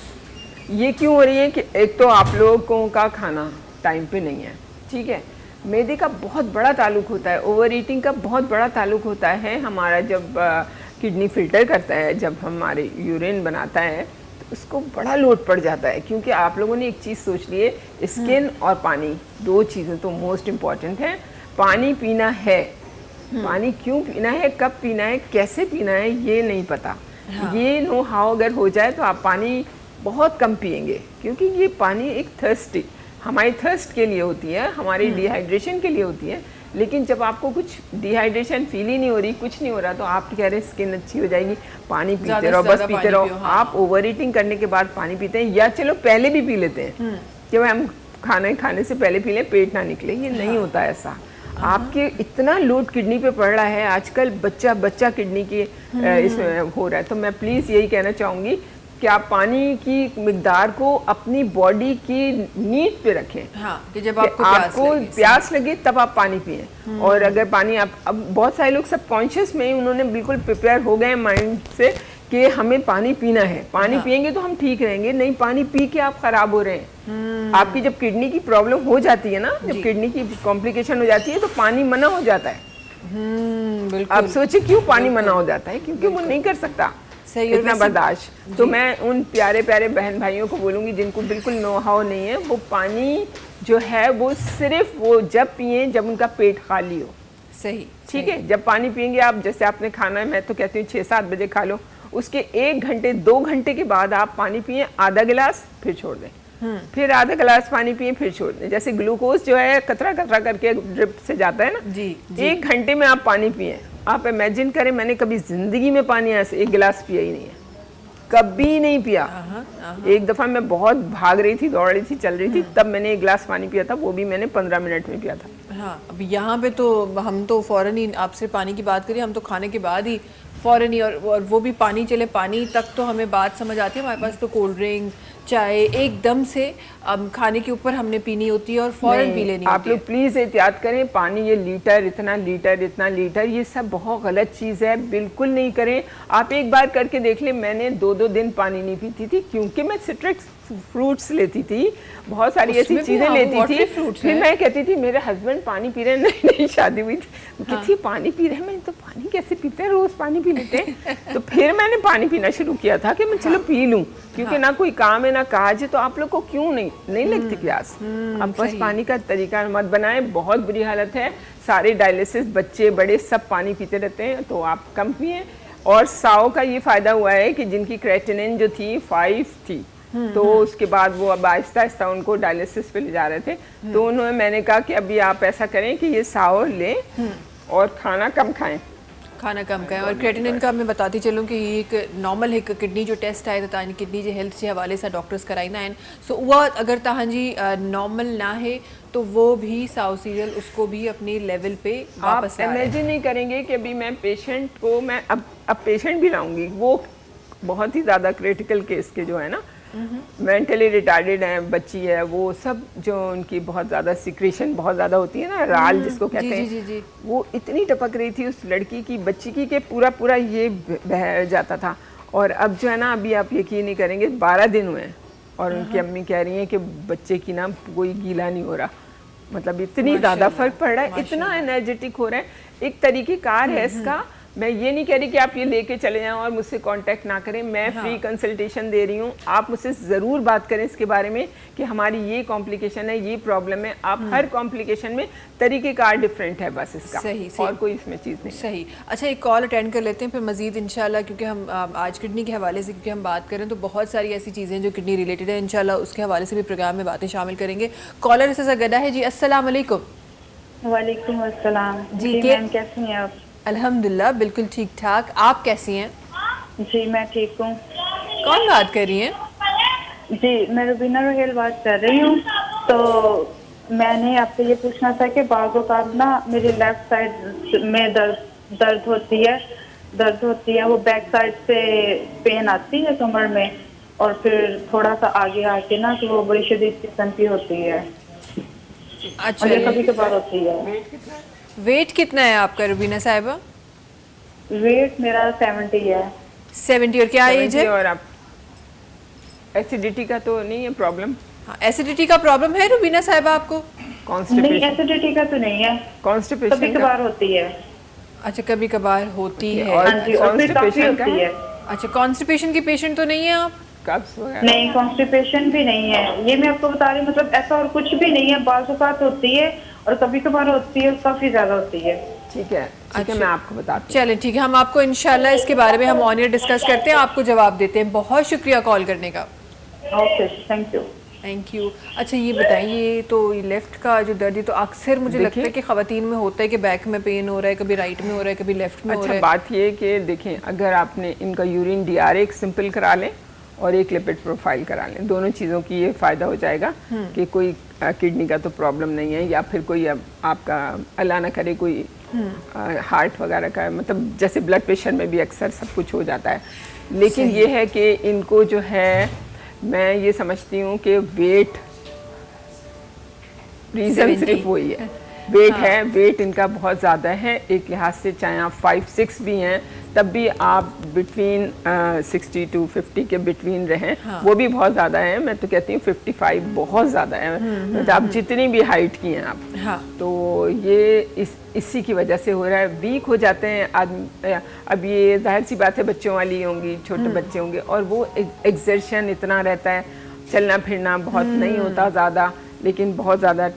ये क्यों हो रही है कि एक तो आप लोगों का खाना टाइम पे नहीं है, ठीक है। मैदे का बहुत बड़ा ताल्लुक होता है, ओवर ईटिंग का बहुत बड़ा ताल्लुक होता है। हमारा जब किडनी फिल्टर करता है, जब हमारे यूरिन बनाता है तो उसको बड़ा लोड पड़ जाता है। क्योंकि आप लोगों ने एक चीज़ सोच ली है, स्किन और पानी, दो चीज़ें तो मोस्ट इम्पॉर्टेंट है। पानी पीना है, पानी क्यों पीना है, कब पीना है, कैसे पीना है, ये नहीं पता। ये नो हाउ अगर हो जाए तो आप पानी बहुत कम पिएंगे। क्योंकि ये पानी एक थर्स्टी, हमारी थर्स्ट के लिए होती है, हमारी डिहाइड्रेशन के लिए होती है। लेकिन जब आपको कुछ डिहाइड्रेशन फील ही नहीं हो रही, कुछ नहीं हो रहा, तो आप कह रहे हैं स्किन अच्छी हो जाएगी, पानी पीते रहो, बस पीते रहो। आप ओवर ईटिंग करने के बाद पानी पीते हैं, या चलो पहले भी पी लेते हैं कि हम खाने से पहले पी लें, पेट ना निकले, ये नहीं होता ऐसा। आपके इतना लोड किडनी पे पड़ रहा है आजकल, बच्चा किडनी की इसमें हो रहा है। तो मैं प्लीज़ यही कहना चाहूँगी कि आप पानी की मिकदार को अपनी बॉडी की नीड पे रखें। हाँ, कि जब कि आपको प्यास लगे तब आप पानी पिएं। और अगर पानी आप, अब बहुत सारे लोग सबकॉन्शियस में उन्होंने बिल्कुल प्रिपेयर हो गए माइंड से कि हमें पानी पीना है, पानी पिएंगे तो हम ठीक रहेंगे। नहीं, पानी पी के आप खराब हो रहे हैं। आपकी जब किडनी की प्रॉब्लम हो जाती है ना, जब किडनी की कॉम्प्लिकेशन हो जाती है तो पानी मना हो जाता है। बिल्कुल। आप सोचिए क्यों पानी मना हो जाता है, क्योंकि वो नहीं कर सकता इतना बर्दाश्त। तो मैं उन प्यारे प्यारे बहन भाइयों को बोलूँगी जिनको बिल्कुल नो हाउ नहीं है, वो पानी जो है वो सिर्फ वो जब पिए जब उनका पेट खाली हो। सही, ठीक है। जब पानी पिएंगे आप, जैसे आपने खाना है, मैं तो कहती हूँ 6-7 बजे खा लो, उसके 1 घंटे 2 घंटे के बाद आप पानी पिए आधा गिलास, फिर छोड़ दें, फिर आधा गिलास पानी पिए, फिर छोड़ दें। जैसे ग्लूकोज जो है कतरा कतरा करके ड्रिप से जाता है ना, जी, 1 घंटे में आप पानी पिए। आप इमेजिन करें, मैंने कभी जिंदगी में पानी ऐसे 1 गिलास पिया ही नहीं है, कभी नहीं पिया। एक दफ़ा मैं बहुत भाग रही थी, दौड़ रही थी, चल रही थी, तब मैंने 1 गिलास पानी पिया था, वो भी मैंने 15 मिनट में पिया था। हाँ, अब यहाँ पे तो हम तो फ़ौरन ही, आपसे पानी की बात करिए, हम तो खाने के बाद ही फ़ौरन ही, और वो भी पानी चले पानी तक तो हमें बात समझ आती है। हमारे पास तो कोल्ड ड्रिंक, चाय एकदम से खाने के ऊपर हमने पीनी होती है और फ़ौरन पी लेनी आप होती है। लोग प्लीज़ एहतियात करें। पानी ये लीटर, इतना लीटर, ये सब बहुत गलत चीज़ है, बिल्कुल नहीं करें। आप एक बार करके देख लें। मैंने 2-2 दिन पानी नहीं पीती थी क्योंकि मैं सिट्रिक फ्रूट्स लेती थी, बहुत सारी ऐसी चीज़ें लेती थी। फिर मैं कहती थी मेरे हस्बैंड पानी पी रहे हैं, नहीं शादी हुई थी, कहती पानी पी रहे हैं, मैं तो पानी कैसे पीते हैं, रोज़ पानी पी लेते हैं। तो फिर मैंने पानी पीना शुरू किया था कि मैं चलो पी लूँ, क्योंकि ना कोई काम है ना काज है, तो आप लोग को क्यों नहीं लगती प्यास। अब बस पानी का तरीका मत बनाएं, बहुत बुरी हालत है। सारे डायलिसिस बच्चे बड़े सब पानी पीते रहते हैं, तो आप कम पिए। और साओ का ये फ़ायदा हुआ है कि जिनकी क्रेटिनिन जो थी 5 थी, तो उसके बाद वो अब आहिस्ता आहिस्ता उनको डायलिसिस पे ले जा रहे थे, तो उन्होंने, मैंने कहा कि अभी आप ऐसा करें कि ये साओ लें और खाना कम खाएं। खाना कम खाएं। और क्रेटिनिन का मैं बताती चलूँ कि एक नॉर्मल एक किडनी जो टेस्ट आए था किडनी जो हेल्थ से हवाले से डॉक्टर्स कराइना आहिनि, सो उहा अगर तव्हांजी नॉर्मल ना है तो वो भी साओ सीरियल उसको भी अपने लेवल पे वापस आप इमेजिन नहीं करेंगे कि अभी मैं पेशेंट को, मैं अब पेशेंट भी लाऊंगी, वो बहुत ही ज़्यादा क्रिटिकल केस के जो है ना, मेंटली रिटार्डेड है, बच्ची है, वो सब जो उनकी बहुत ज़्यादा सिक्रेशन बहुत ज़्यादा होती है ना, राल जिसको कहते जी, हैं, जी, जी। वो इतनी टपक रही थी उस लड़की की, बच्ची की, कि पूरा पूरा ये बह जाता था। और अब जो है ना, अभी आप यकीन नहीं करेंगे, 12 दिन हुए हैं और उनकी अम्मी कह रही हैं कि बच्चे की ना कोई गीला नहीं हो रहा। मतलब इतनी ज़्यादा फर्क पड़ रहा है, इतना एनर्जेटिक हो रहा है। एक तरीक़ेकार है इसका। मैं ये नहीं कह रही कि आप ये लेके चले जाएं और मुझसे कांटेक्ट ना करें, मैं फ्री कंसल्टेशन दे रही हूँ, आप मुझसे ज़रूर बात करें इसके बारे में कि हमारी ये कॉम्प्लिकेशन है, ये प्रॉब्लम है। आप हर कॉम्प्लिकेशन में तरीक़ेकार डिफरेंट है बस इसका, सही, और कोई इसमें चीज़ नहीं। सही। अच्छा, एक कॉल अटेंड कर लेते हैं, फिर मज़ीद इंशाल्लाह, क्योंकि हम आज किडनी के हवाले से क्योंकि हम बात करें तो बहुत सारी ऐसी चीज़ें जो किडनी रिलेटेड है, इंशाल्लाह उसके हवाले से भी प्रोग्राम में बातें शामिल करेंगे। कॉलर इससे गदा है जी। अस्सलाम वालेकुम। वालेकुम अस्सलाम जी, जी मैम, कैसी हैं आप? अल्हम्दुलिल्लाह बिल्कुल ठीक ठाक, आप कैसी हैं? जी मैं ठीक हूँ। कौन बात कर रही हैं? जी मैं रुबीना रोहेल बात कर रही हूँ। तो मैंने आपसे ये पूछना था कि बाज़ औक़ात ना मेरी लेफ्ट साइड में दर्द होती है, वो बैक साइड से पेन आती है कमर में, और फिर थोड़ा सा आगे आके ना तो वो बड़ी शदीद किस्म की होती है। अच्छा, और ये कभी कभार होती है। वेट कितना है आपका रुबीना साहिबा? वेट मेरा 70 है। 70। और क्या एज है? और आप एसिडिटी का तो नहीं है प्रॉब्लम? हाँ, एसिडिटी का प्रॉब्लम है रुबीना साहिबा आपको? नहीं, कॉन्स्टिपेशन? एसिडिटी का तो नहीं है, कॉन्स्टिपेशन कभी कभार होती है। अच्छा, कभी कभार होती है। और हाँ जी, और फिर काफी constipation का होती है। अच्छा, कॉन्स्टिपेशन की पेशेंट तो नहीं है आप? कब्ज़ वगैरह? नहीं, कॉन्स्टिपेशन भी नहीं है, ये मैं आपको बता रही हूँ। मतलब ऐसा और कुछ भी नहीं है, बाज़ औक़ात होती है और कभी कभार होती है, काफी ज्यादा होती है। ठीक है, अच्छा। मैं आपको बताती हूँ। चलें ठीक है, हम आपको इंशाल्लाह इसके बारे में हम ऑन एयर डिस्कस करते हैं, आपको जवाब देते हैं। बहुत शुक्रिया कॉल करने का। Okay, thank you. Thank you. अच्छा ये बताइए, तो ये लेफ्ट का जो दर्द है तो अक्सर मुझे लगता है कि ख़वातीन में होता है कि बैक में पेन हो रहा है, कभी राइट में हो रहा है, कभी लेफ्ट में हो रहा है। बात ये कि देखें, अगर आपने इनका यूरिन DR एक सिंपल करा लें और एक लिपिड प्रोफाइल करा लें, दोनों चीज़ों की ये फ़ायदा हो जाएगा कि कोई किडनी का तो प्रॉब्लम नहीं है, या फिर कोई आपका अल्लाह ना करे कोई हार्ट वगैरह का, मतलब जैसे ब्लड प्रेशर में भी अक्सर सब कुछ हो जाता है। लेकिन ये है कि इनको जो है, मैं ये समझती हूँ कि वेट रीज़न सिर्फ वही है, वेट है, वेट इनका बहुत ज़्यादा है। एक लिहाज से चाहे आप 5-6 भी हैं तब भी आप बिटवीन 60 to 50 के बिटवीन रहें, वो भी बहुत ज़्यादा है। मैं तो कहती हूँ 55 बहुत ज़्यादा है, मतलब आप जितनी भी हाइट की हैं आप, तो ये इसी की वजह से हो रहा है, वीक हो जाते हैं आदमी। अब ये जाहिर सी बात है, बच्चों वाली होंगी, छोटे बच्चे होंगे, और वो एक्सर्शन इतना रहता है, चलना फिरना बहुत नहीं होता ज़्यादा, लेकिन बहुत ज़्यादा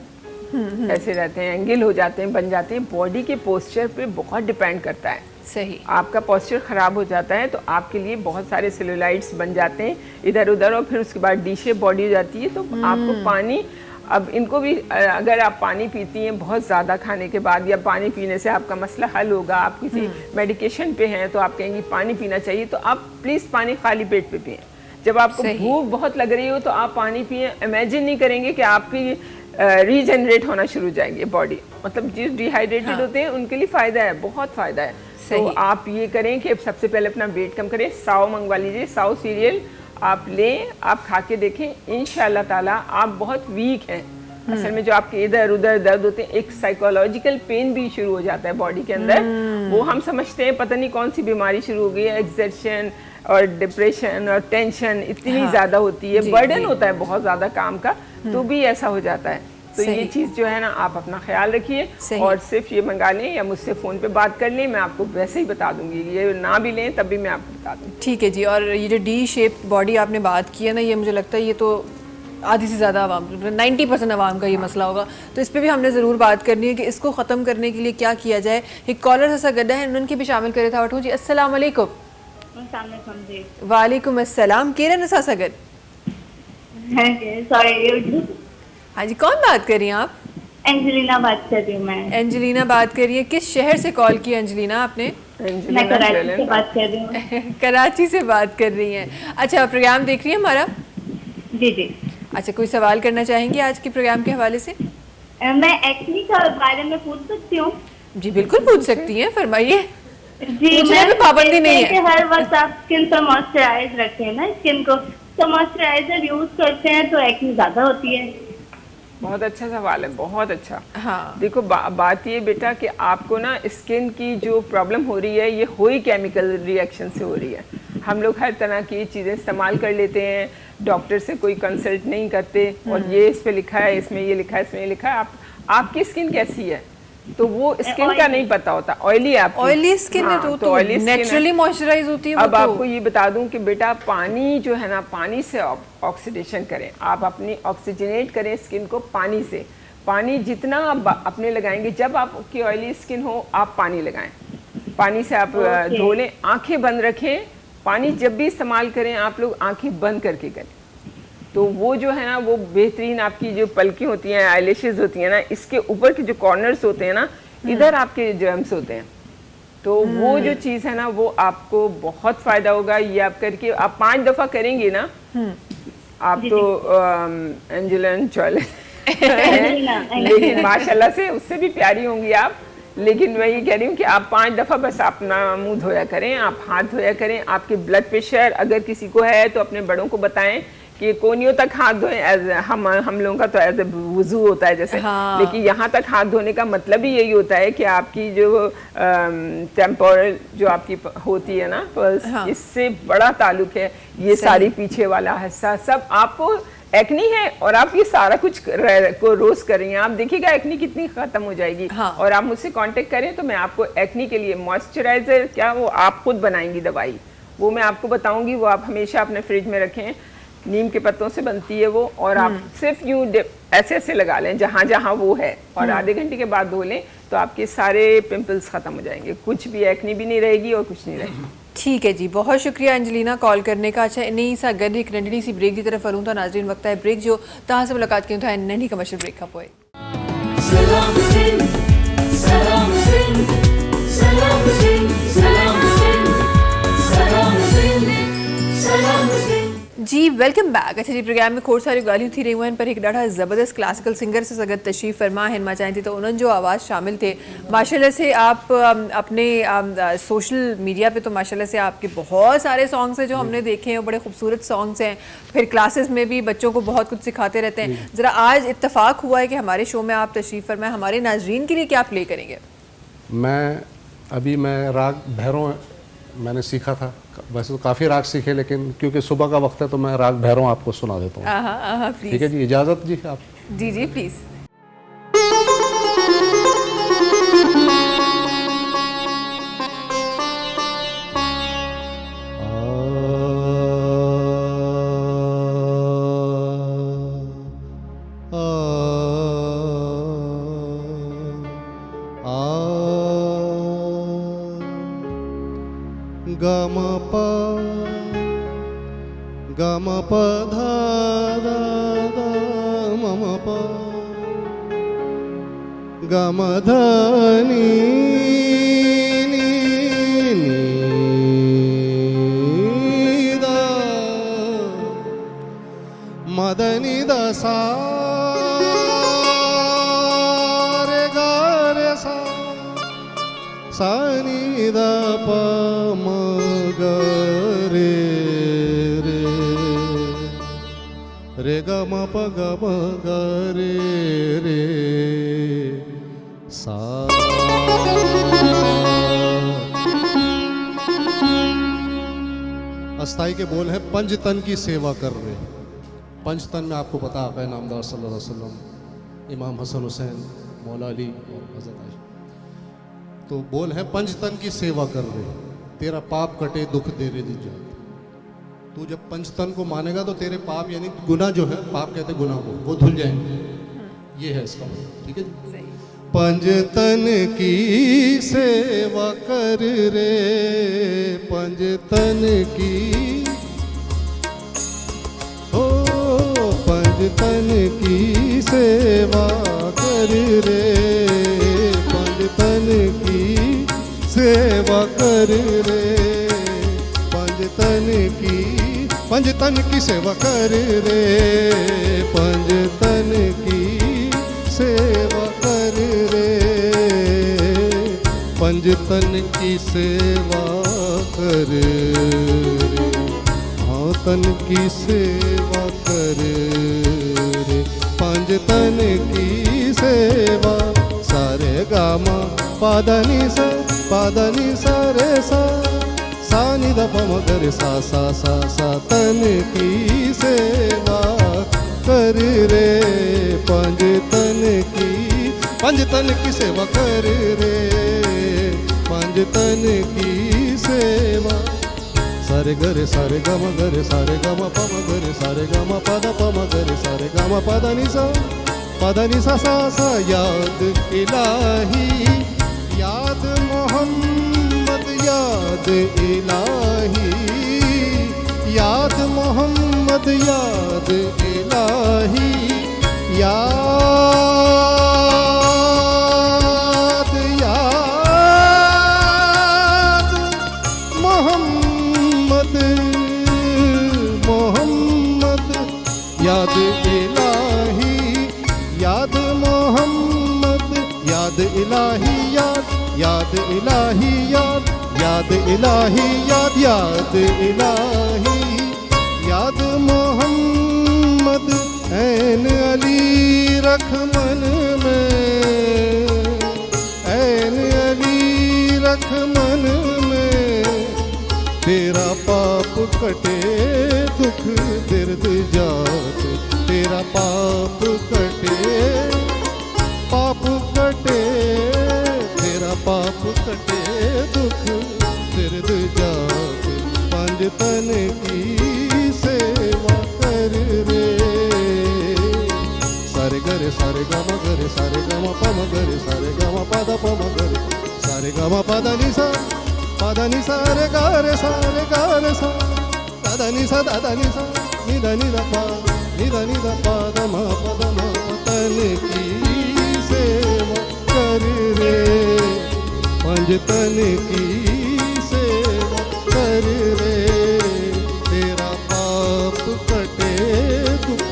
ऐसे रहते हैं, एंगल हो जाते हैं, बन जाते हैं। बॉडी के पोस्चर पे बहुत डिपेंड करता है। सही, आपका पोस्चर ख़राब हो जाता है तो आपके लिए बहुत सारे सेलुलाइट्स बन जाते हैं इधर उधर, और फिर उसके बाद डी शेप बॉडी हो जाती है। तो आपको पानी, अब इनको भी अगर आप पानी पीती हैं बहुत ज़्यादा खाने के बाद, या पानी पीने से आपका मसला हल होगा, आप किसी मेडिकेशन पे हैं तो आप कहेंगी पानी पीना चाहिए, तो आप प्लीज़ पानी खाली पेट पे पिएं। जब आपको भूख बहुत लग रही हो तो आप पानी पिएं। इमेजिन नहीं करेंगे कि आपकी रीजनरेट होना शुरू हो जाएंगे बॉडी, मतलब जो डिहाइड्रेटेड होते हैं उनके लिए फ़ायदा है, बहुत फ़ायदा है। तो आप ये करें कि सबसे पहले अपना वेट कम करें, साव मंगवा लीजिए, साव सीरियल आप लें, आप खा के देखें, इंशाल्लाह ताला आप बहुत वीक हैं। असल में जो आपके इधर उधर दर्द होते हैं, एक साइकोलॉजिकल पेन भी शुरू हो जाता है बॉडी के अंदर, वो हम समझते हैं पता नहीं कौन सी बीमारी शुरू हो गई है, एक्सर्शन और डिप्रेशन और टेंशन इतनी ज़्यादा होती है, बर्डन होता है बहुत ज़्यादा काम का, तो भी ऐसा हो जाता है। तो ये चीज़ जो है ना, आप अपना ख्याल रखिए और सिर्फ ये मंगा लें या मुझसे फ़ोन पे बात कर लें, मैं आपको वैसे ही बता दूंगी। ये ना भी लें तब भी मैं आपको बता दूँगी। ठीक है जी। और ये जो डी शेप बॉडी आपने बात की है ना, ये मुझे लगता है ये तो आधी से ज़्यादा आवाम, 90% आवाम का ये मसला होगा, तो इस पर भी हमने ज़रूर बात करनी है कि इसको ख़त्म करने के लिए क्या किया जाए। एक कॉलर ऐसा गड्ढा है, उनकी भी शामिल करे था। वठो जी, अस्सलाम वालेकुम। वालेकुम अस्सलाम। केरन नसा सगद। हाँ जी, कौन बात कर रही हैं आप? एंजेलिना बात कर रही हूँ मैं। एंजेलिना बात कर रही है। किस शहर से कॉल किया एंजेलिना आपने? मैं कराची से बात कर रही हूँ। कराची से बात कर रही हैं। अच्छा, प्रोग्राम देख रही है हमारा? जी जी। अच्छा, कोई सवाल करना चाहेंगी आज के प्रोग्राम के हवाले से? मैं एक्ने के बारे में पूछ सकती हूँ? जी बिल्कुल पूछ सकती हैं, फरमाइए। जी, मैं पाबंदी नहीं है। हर वक्त आप स्किन पर मॉइस्चराइज रखें ना स्किन को, तो मॉइस्चराइजर यूज करते हैं तो एक्ने ज्यादा होती है? बहुत अच्छा सवाल है, बहुत अच्छा। हाँ। देखो बात ये बेटा कि आपको ना स्किन की जो प्रॉब्लम हो रही है ये हो ही केमिकल रिएक्शन से हो रही है। हम लोग हर तरह की चीज़ें इस्तेमाल कर लेते हैं, डॉक्टर से कोई कंसल्ट नहीं करते, और ये इस पे लिखा है, इसमें ये लिखा है, इसमें ये लिखा है। आपकी स्किन कैसी है तो वो स्किन का नहीं पता होता। ऑयली है, ऑयली स्किन है तो oily skin है। नेचुरली मॉइस्चराइज होती है वो। अब आपको ये बता दूं कि बेटा पानी जो है ना, पानी से ऑक्सीडेशन करें, आप अपनी ऑक्सीजनेट करें स्किन को पानी से। पानी जितना आप अपने लगाएंगे, जब आपकी ऑयली स्किन हो आप पानी लगाएं, पानी से आप धो लें, आंखें बंद रखें। पानी जब भी इस्तेमाल करें आप लोग आंखें बंद करके करें, तो वो जो है ना वो बेहतरीन आपकी जो पलकें होती हैं, आईलैशेस होती हैं ना, इसके ऊपर के जो कॉर्नर्स होते हैं ना, इधर आपके जर्म्स होते हैं, तो वो जो चीज़ है ना वो आपको बहुत फ़ायदा होगा। ये आप करके आप 5 दफ़ा करेंगे ना, आप तो एंजेलिना जॉली लेकिन माशाल्लाह से उससे भी प्यारी होंगी आप। लेकिन मैं ये कह रही हूँ कि आप 5 दफ़ा बस अपना मुंह धोया करें, आप हाथ धोया करें। आपके ब्लड प्रेशर अगर किसी को है तो अपने बड़ों को बताएं कि कोनियों तक हाथ धोएं। हम लोगों का तो एज ए वुजू होता है जैसे, हाँ। लेकिन यहाँ तक हाथ धोने का मतलब ही यही होता है कि आपकी जो टेम्पोरल जो आपकी होती है ना पल्स, हाँ। इससे बड़ा ताल्लुक है। ये सारी पीछे वाला हिस्सा सब आपको एक्नी है, और आप ये सारा कुछ को रोज कर रही हैं, आप देखिएगा एक्नी कितनी खत्म हो जाएगी। हाँ। और आप मुझसे कांटेक्ट करें तो मैं आपको एक्नी के लिए मॉइस्चराइजर क्या वो आप खुद बनाएंगी दवाई, वो मैं आपको बताऊंगी। वो आप हमेशा अपने फ्रिज में रखें, नीम के पत्तों से बनती है वो, और आप सिर्फ यूं ऐसे ऐसे लगा लें जहाँ जहाँ वो है, और आधे घंटे के बाद धो लें तो आपके सारे पिंपल्स खत्म हो जाएंगे, कुछ भी एक्नी भी नहीं रहेगी और कुछ नहीं रहेगी। ठीक है जी, बहुत शुक्रिया एंजेलिना कॉल करने का। अच्छा नहीं सा गॾु हिकु नंढड़ी सी ब्रेक की तरफ हलूं था नाज़रीन। वक्त है ब्रेक जो तव्हां सां मुलाक़ात कयूं था नंढी कमर्शियल ब्रेक खां पोइ। सलाम सिंध सलाम सिंध सलाम सिंध सलाम सिंध सलाम सिंध सलाम सिंध। जी वेलकम बैक। अच्छा जी, प्रोग्राम में खोड़ सारी ॻाल्हियूं थी रहियूं आहिनि, पर हिकु ॾाढा ज़बरदस्त क्लासिकल सिंगर से सगत तशरीफ़ फरमा आहिनि। मां चाहियां थी त उन्हनि जो आवाज़ शामिल थे। माशाल्लाह से आप अपने सोशल मीडिया पे तो माशाल्लाह से आपके बहुत सारे सॉन्ग्स हैं जो हमने देखे हैं, बड़े खूबसूरत सॉन्ग्स हैं। फिर क्लासेस में भी बच्चों को बहुत कुछ सिखाते रहते हैं। ज़रा आज इत्तेफाक हुआ है कि हमारे शो में आप तशरीफ़ फरमाएं, हमारे नाज़रीन के लिए क्या प्ले करेंगे? मैं राग भैरव मैंने सीखा था, वैसे तो काफ़ी राग सीखे, लेकिन क्योंकि सुबह का वक्त है तो मैं राग भैरव आपको सुना देता हूँ। ठीक है जी, इजाज़त जी आप? जी जी प्लीज़। गम प धा धा धा मम प गम ध नी नी नी दा मद नि द सा रे गा रे सा सा नि द प म ग रे रे ग म प ग म ग रे रे सा। अस्थाई के बोल है पंचतन की सेवा कर रहे। पंचतन में आपको पता आका नामदार सल्लल्लाहु अलैहि वसल्लम, इमाम हसन हुसैन, मौला अली और हज़रत आयशा। तो बोल है पंचतन की सेवा कर रहे, तेरा पाप कटे दुख देरे दी जात। तू जब पंचतन को मानेगा तो तेरे पाप यानी गुनाह जो है, पाप कहते हैं गुनाह को, वो धुल जाएंगे। ये है इसका मतलब। ठीक है जी। पंचतन की सेवा कर रे, पंचतन की हो, पंचतन की सेवा कर रे, पंचतन की सेवा कर रे, पंचतन की सेवा कर रे, पंचतन की सेवा कर रे, पंचतन की सेवा कर रे। हाँ तन की सेवा कर रे, पंज तन की सेवा। सारे गामा पादनी सा रे सा, सा नि द प म ग रे सा सा सा सा। तन की सेवा कर रे, पंज तन की सेवा कर रे, पंज तन की सेवा। सारे गरे सारे ग म ग रे सारे ग म प म ग रे सारे ग म प द प म ग रे सारे ग म प द नि सा सा सा। याद इलाही याद मोहम्मद याद इलाही, याद मोहम्मद याद इलाही, याद याद मोहम्मद मोहम्मद याद इलाही, याद मोहम्मद याद इलाही, याद इलाही, याद इलाही, याद इलाही, याद मोहम्मद। ऐन अली रख मन में, ऐन अली रख मन में, तेरा पाप कटे दुख दर्द जात, तेरा पाप कटे पाप कटे, तेरा पाप कटे दुख दर्द जात। पंज तन की सेवा कर रे, सारे गरे सारे ग म गरे सारे ग म प म गरे सारे ग म प द प म गरे सारे ग म प द नि सा रे ग रे सा रे ग रे सा द द नि सा नि द प नि द प द म प द म। तन की सेवा कर रे, पंज तन की सेवा कर रे, तेरा पाप कटे दुख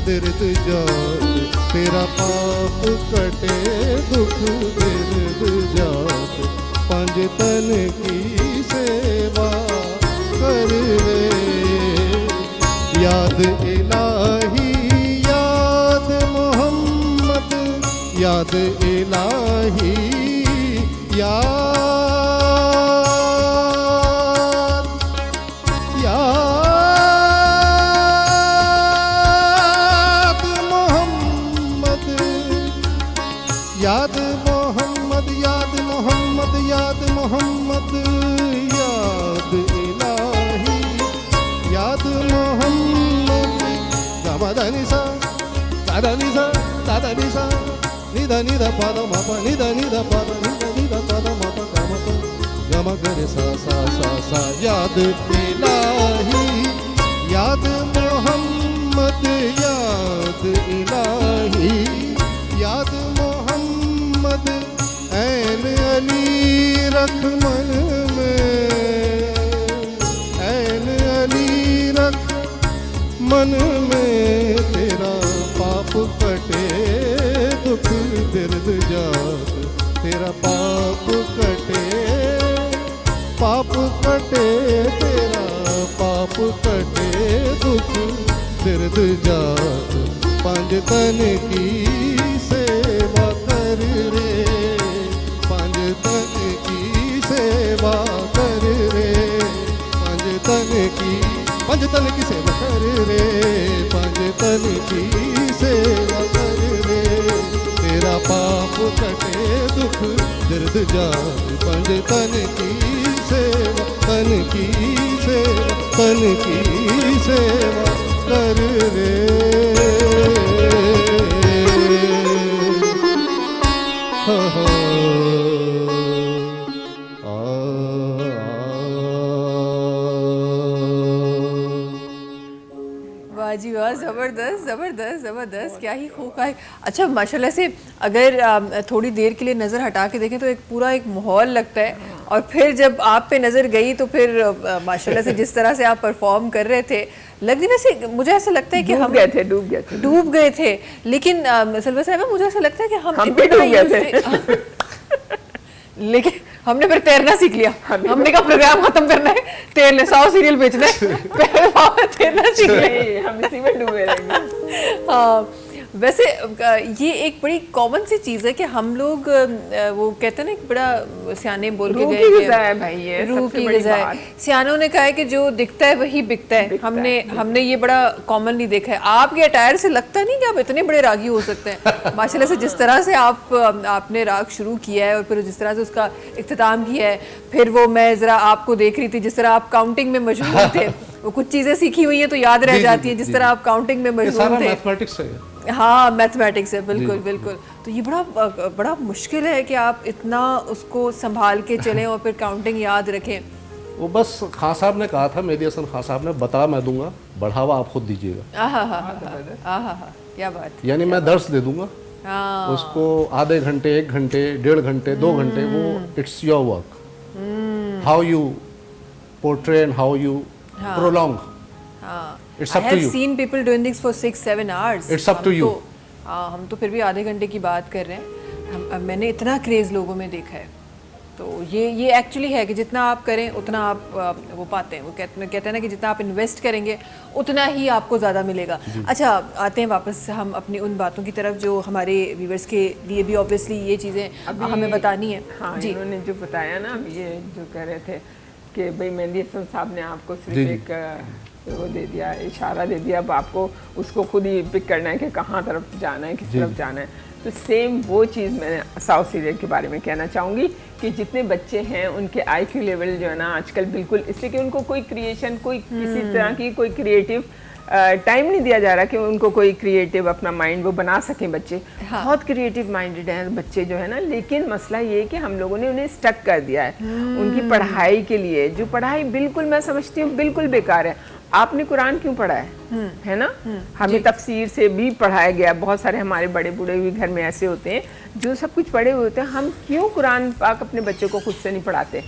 दर्द जात, तेरा पाप कटे दुख दर्द जात। पंज तन की सेवा कर रे, याद इलाही याद मोहम्मद याद इलाही, याद याद मोहम्मद याद मोहम्मद, याद मोहम्मद, याद मोहम्मद, याद इलाही, याद मोहम्मद। गमदनि सा दादनि सा दादनि सा नि द प द म प नि द प द नि द प द म प ग म प ग म ग रे सा सा सा सा। याद इलाही याद मोहम्मद याद इलाही, याद मोहम्मद। ऐन अली रख मन में, ऐन अली रख मन में, तेरा पाप कटे दुख दर्द जात, तेरा पाप कटे पाप कटे, तेरा पाप कटे दुख दर्द जात। पंज तन की सेवा कर रे, पंज तन की सेवा कर रे, पंज तन की सेवा कर रे, पंज तन की सेवा कर रे, तेरा पाप कटे दुख दर्द जात। पंज तन की सेवा तन की सेवा तन की सेवा कर रे। वाह जी वाह, ज़बरदस्त ज़बरदस्त ज़बरदस्त, क्या ही खूब है। अच्छा माशाल्लाह से अगर थोड़ी देर के लिए नज़र हटा के देखें तो एक पूरा एक माहौल लगता है, और फिर जब आप पे नज़र गई तो फिर माशाल्लाह से जिस तरह से आप परफॉर्म कर रहे थे, लगने वैसे मुझे ऐसा लगता है कि हम डूब गए थे। लेकिन सलवा साहिबा मुझे ऐसा लगता है कि हम भी डूब गए थे। लेकिन हमने फिर तैरना सीख लिया। हमने कहा प्रोग्राम खत्म करना है, तैरने 100 सीरियल बेचना है, पहले तैरना सीख ले। हम इसी में डूबे रहेंगे। हाँ, वैसे ये एक बड़ी कॉमन सी चीज़ है कि हम लोग वो कहते हैं ना, एक बड़ा सियाने बोल के रूह गए की कि ग़िज़ा है भाई, ये रूह सबसे की बड़ी ग़िज़ा है। बात। सियानों ने कहा है कि जो दिखता है वही बिकता है। हमने ये बड़ा कॉमनली देखा है। आपके अटायर से लगता नहीं कि आप इतने बड़े रागी हो सकते हैं। माशाल्लाह से जिस तरह से आपने राग शुरू किया है और फिर जिस तरह से उसका इख्तिताम किया है, फिर वो मैं ज़रा आपको देख रही थी जिस तरह आप काउंटिंग में मशहूर थे, वो कुछ चीज़ें सीखी हुई हैं तो याद रह जाती है, जिस तरह आप काउंटिंग में मशहूर थे। मैथमेटिक्स है। हाँ, मैथमेटिक्स है, बिल्कुल बिल्कुल। तो ये बड़ा मुश्किल है कि आप इतना उसको संभाल के चलें और फिर काउंटिंग याद रखें। वो बस खान साहब ने कहा था, मेहदी हसन खान साहब ने, बता मैं दूंगा, बढ़ावा आप खुद दीजिएगा। आहा, क्या बात। यानी मैं दर्स दे दूंगा हाँ, उसको, आधे घंटे, 1 घंटे, 1.5 घंटे, 2 घंटे, वो it's your work, how you portray and how you prolong, it's up to you. Seen people doing this for 6-7 hours. It's up to you. हम तो फिर भी आधे घंटे की बात कर रहे हैं। मैंने इतना क्रेज लोगों में देखा है। तो ये एक्चुअली है कि जितना आप करें उतना आप वो पाते हैं। वो कहते हैं ना कि जितना आप इन्वेस्ट करेंगे उतना ही आपको ज़्यादा मिलेगा। अच्छा, आते हैं वापस हम अपनी उन बातों की तरफ जो हमारे व्यूवर्स के लिए भी ऑब्वियसली ये चीज़ें हमें बतानी है। हाँ, जी, इन्होंने जो बताया ना, ये जो कह रहे थे कि भाई मेहदी हसन साहब ने आपको सिर्फ एक वो दे दिया, इशारा दे दिया, अब आपको उसको खुद ही पिक करना है कि कहाँ तरफ जाना है, किस तरफ जाना है। तो सेम वो चीज़ मैं साउथ सीरियल के बारे में कहना चाहूँगी कि जितने बच्चे हैं उनके IQ लेवल जो है ना आजकल बिल्कुल, इसलिए कि उनको कोई क्रिएशन, कोई किसी तरह की कोई क्रिएटिव टाइम नहीं दिया जा रहा कि उनको कोई क्रिएटिव अपना माइंड वो बना सकें बच्चे। हाँ। बहुत क्रिएटिव माइंडेड हैं बच्चे जो है ना, लेकिन मसला ये है कि हम लोगों ने उन्हें स्टक कर दिया है उनकी पढ़ाई के लिए, जो पढ़ाई बिल्कुल मैं समझती हूँ बिल्कुल बेकार है। आपने कुरान क्यों पढ़ा है ना? हमें तफसीर से भी पढ़ाया गया, बहुत सारे हमारे बड़े बूढ़े भी घर में ऐसे होते हैं जो सब कुछ पढ़े हुए होते हैं। हम क्यों कुरान पाक अपने बच्चों को खुद से नहीं पढ़ाते?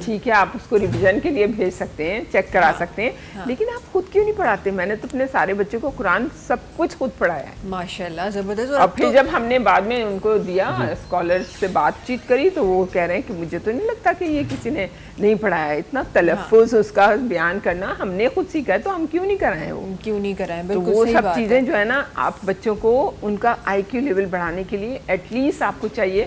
ठीक है, आप उसको रिवीजन के लिए भेज सकते हैं, चेक करा सकते हैं, लेकिन आप खुद क्यों नहीं पढ़ाते? मैंने तो अपने सारे बच्चों को कुरान सब कुछ खुद पढ़ाया है, माशाल्लाह, जबरदस्त। और फिर जब हमने बाद में उनको दिया, स्कॉलर्स से बातचीत करी, तो वो कह रहे हैं कि मुझे तो नहीं लगता कि ये किसी ने नहीं पढ़ाया है। इतना तलफ़ुज़ उसका बयान करना हमने खुद सीखा है, तो हम क्यों नहीं कराएं? वो क्यों नहीं कराएं? तो बिल्कुल वो सही सब बात चीज़ें है। जो है ना, आप बच्चों को उनका IQ लेवल बढ़ाने के लिए एटलीस्ट आपको चाहिए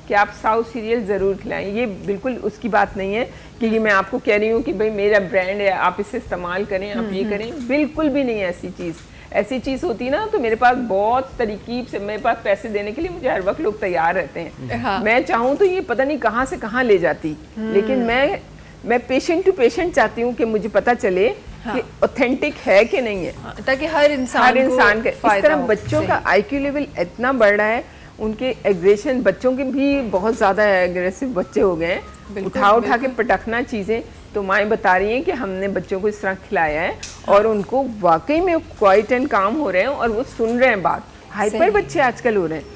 कि आप साउथ सीरियल ज़रूर खिलाएं। ये बिल्कुल उसकी बात नहीं है कि ये मैं आपको कह रही हूँ कि भाई मेरा ब्रांड है, आप इसे इस्तेमाल करें, आप ये करें, बिल्कुल भी नहीं है ऐसी चीज़। ऐसी चीज़ होती ना तो मेरे पास बहुत तरीकीब से, मेरे पास पैसे देने के लिए मुझे हर वक्त लोग तैयार रहते हैं। हाँ। मैं चाहूँ तो ये पता नहीं कहाँ से कहाँ ले जाती, लेकिन मैं पेशेंट टू पेशेंट चाहती हूँ कि मुझे पता चले कि ऑथेंटिक है कि नहीं है, ताकि हर इंसान का इस तरह बच्चों का IQ लेवल इतना बढ़ रहा है, उनके एग्रेशन, बच्चों के भी बहुत ज़्यादा एग्रेसिव बच्चे हो गए हैं, उठा के पटकना चीज़ें। तो माएँ बता रही हैं कि हमने बच्चों को इस तरह खिलाया है और उनको वाकई में क्वाइट एंड काम हो रहे हैं और वो सुन रहे हैं बात। हाइपर बच्चे आजकल हो रहे हैं,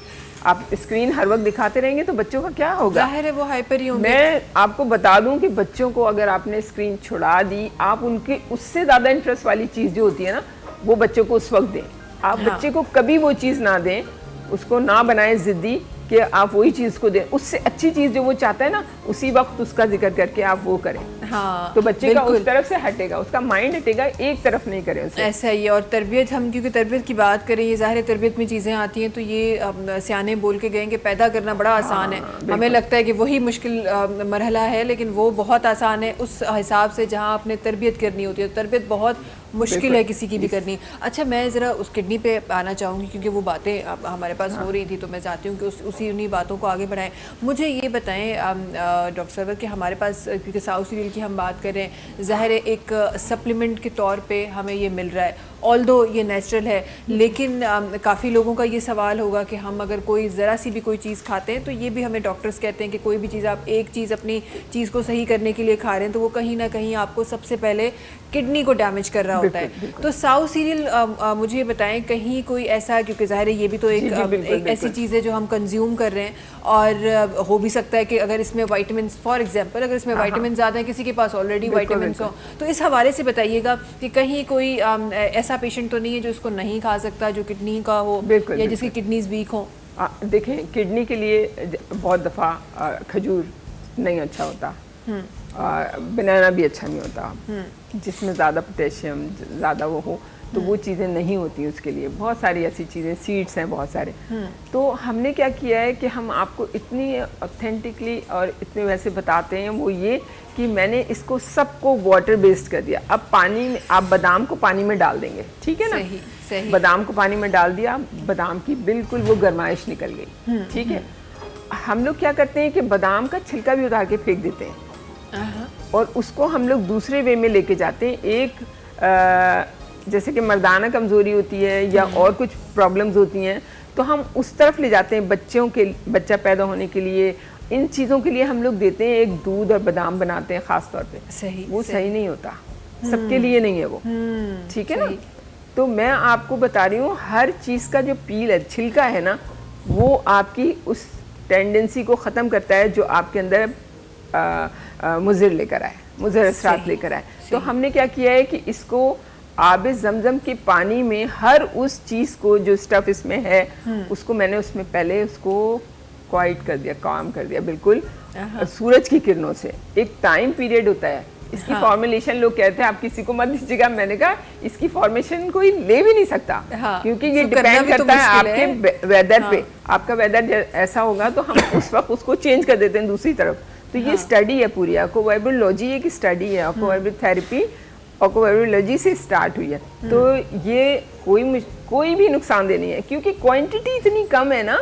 आप स्क्रीन हर वक्त दिखाते रहेंगे तो बच्चों का क्या होगा? जाहिर है वो हाइपर ही होंगे। मैं आपको बता दूं कि बच्चों को अगर आपने स्क्रीन छुड़ा दी, आप उनके उससे ज़्यादा इंटरेस्ट वाली चीज़ जो होती है ना, वो बच्चों को उस वक्त दें। आप बच्चे को कभी वो चीज़ ना दें, उसको ना बनाएं ज़िद्दी कि आप वही चीज़ को दें। उससे अच्छी चीज़ जो वो चाहता है ना, उसी वक्त उसका जिक्र करके आप वो करें। हाँ, तो बच्चे का उस तरफ से हटेगा, उसका माइंड हटेगा, एक तरफ नहीं करे उसे। ऐसा ही है। और तरबियत, हम क्योंकि तरबियत की बात करें, ये ज़ाहिर है तरबियत में चीज़ें आती हैं, तो ये सियाने बोल के गए कि पैदा करना बड़ा आसान है। हमें लगता है कि वही मुश्किल मरहला है, लेकिन वो बहुत आसान है उस हिसाब से जहाँ आपने तरबियत करनी होती है। तरबियत बहुत मुश्किल है किसी की भी करनी। अच्छा, मैं ज़रा उस किडनी पे आना चाहूँगी क्योंकि वो बातें हमारे पास हो रही थी, तो मैं चाहती हूँ कि उसी उन्हीं बातों को आगे बढ़ाएं। मुझे ये बताएं डॉक्टर सरवर कि हमारे पास, क्योंकि साउथ सीरियल की हम बात कर रहे हैं, ज़ाहिर है एक सप्लीमेंट के तौर पे हमें ये मिल रहा है, ऑल्दो ये नेचुरल है, लेकिन काफ़ी लोगों का ये सवाल होगा कि हम अगर कोई ज़रा सी भी कोई चीज़ खाते हैं, तो ये भी हमें डॉक्टर्स कहते हैं कि कोई भी चीज़, आप एक चीज़ अपनी चीज़ को सही करने के लिए खा रहे हैं, तो वो कहीं ना कहीं आपको सबसे पहले किडनी को डैमेज कर रहा होता है। तो साउथ सीरियल मुझे ये बताएं, कहीं कोई ऐसा, क्योंकि ज़ाहिर है ये भी तो एक ऐसी चीज़ है जो हम कंज्यूम कर रहे हैं, और हो भी सकता है कि अगर इसमें वाइटामिन, फॉर एग्जांपल अगर इसमें वाइटामिन ज़्यादा है, किसी के पास ऑलरेडी वाइटामिन हो, तो इस हवाले से बताइएगा कि कहीं कोई ऐसा पेशेंट तो नहीं है जो इसको नहीं खा सकता, जो किडनी का हो या जिसकी किडनीज वीक हो? देखें, किडनी के लिए बहुत दफ़ा खजूर नहीं अच्छा होता, बनाना भी अच्छा नहीं होता, जिसमें ज़्यादा पोटेशियम ज़्यादा वो हो तो वो चीज़ें नहीं होती उसके लिए। बहुत सारी ऐसी चीज़ें, सीड्स हैं बहुत सारे। तो हमने क्या किया है कि हम आपको इतनी ऑथेंटिकली और इतने वैसे बताते हैं, वो ये कि मैंने इसको सबको वाटर बेस्ड कर दिया। अब पानी में आप बादाम को पानी में डाल देंगे, ठीक है ना? सही, सही। बादाम को पानी में डाल दिया, बादाम की बिल्कुल वो गर्माइश निकल गई, ठीक है। हम लोग क्या करते हैं कि बादाम का छिलका भी उतार के फेंक देते हैं और उसको हम लोग दूसरे वे में लेके जाते हैं। एक जैसे कि मर्दाना कमज़ोरी होती है या और कुछ प्रॉब्लम्स होती हैं, तो हम उस तरफ ले जाते हैं। बच्चा पैदा होने के लिए, इन चीज़ों के लिए हम लोग देते हैं। एक दूध और बादाम बनाते हैं ख़ास तौर पे, सही, वो सही नहीं होता, सबके लिए नहीं है वो, ठीक है ना? तो मैं आपको बता रही हूँ, हर चीज़ का जो पील है, छिलका है ना, वो आपकी उस टेंडेंसी को ख़त्म करता है जो आपके अंदर मुज़र लेकर आए, मुज़र असरात लेकर आए। तो हमने क्या किया है कि इसको आब ज़मज़म के पानी में हर उस चीज़ को, जो स्टफ़ इसमें है, उसको मैंने उसमें पहले उसको क्वाइट कर दिया, काम कर दिया बिल्कुल सूरज की किरणों से। एक टाइम पीरियड होता है इसकी फॉर्मुलेशन। लोग कहते हैं आप किसी को मत दीजिएगा, मैंने कहा इसकी फॉर्मेशन कोई ले भी नहीं सकता, क्योंकि ये डिपेंड करता है आपके वेदर पे। आपका वेदर ऐसा होगा तो हम उस वक्त उसको चेंज कर देते हैं दूसरी तरफ। तो ये स्टडी है पूरी, एक्वावाइब्रोलॉजी एक स्टडी है, एक्वावाइब्रो थेरेपी एक्वावाइब्रोलॉजी से स्टार्ट हुई है। तो ये कोई भी नुकसानदेह नहीं है, क्योंकि क्वांटिटी इतनी कम है ना,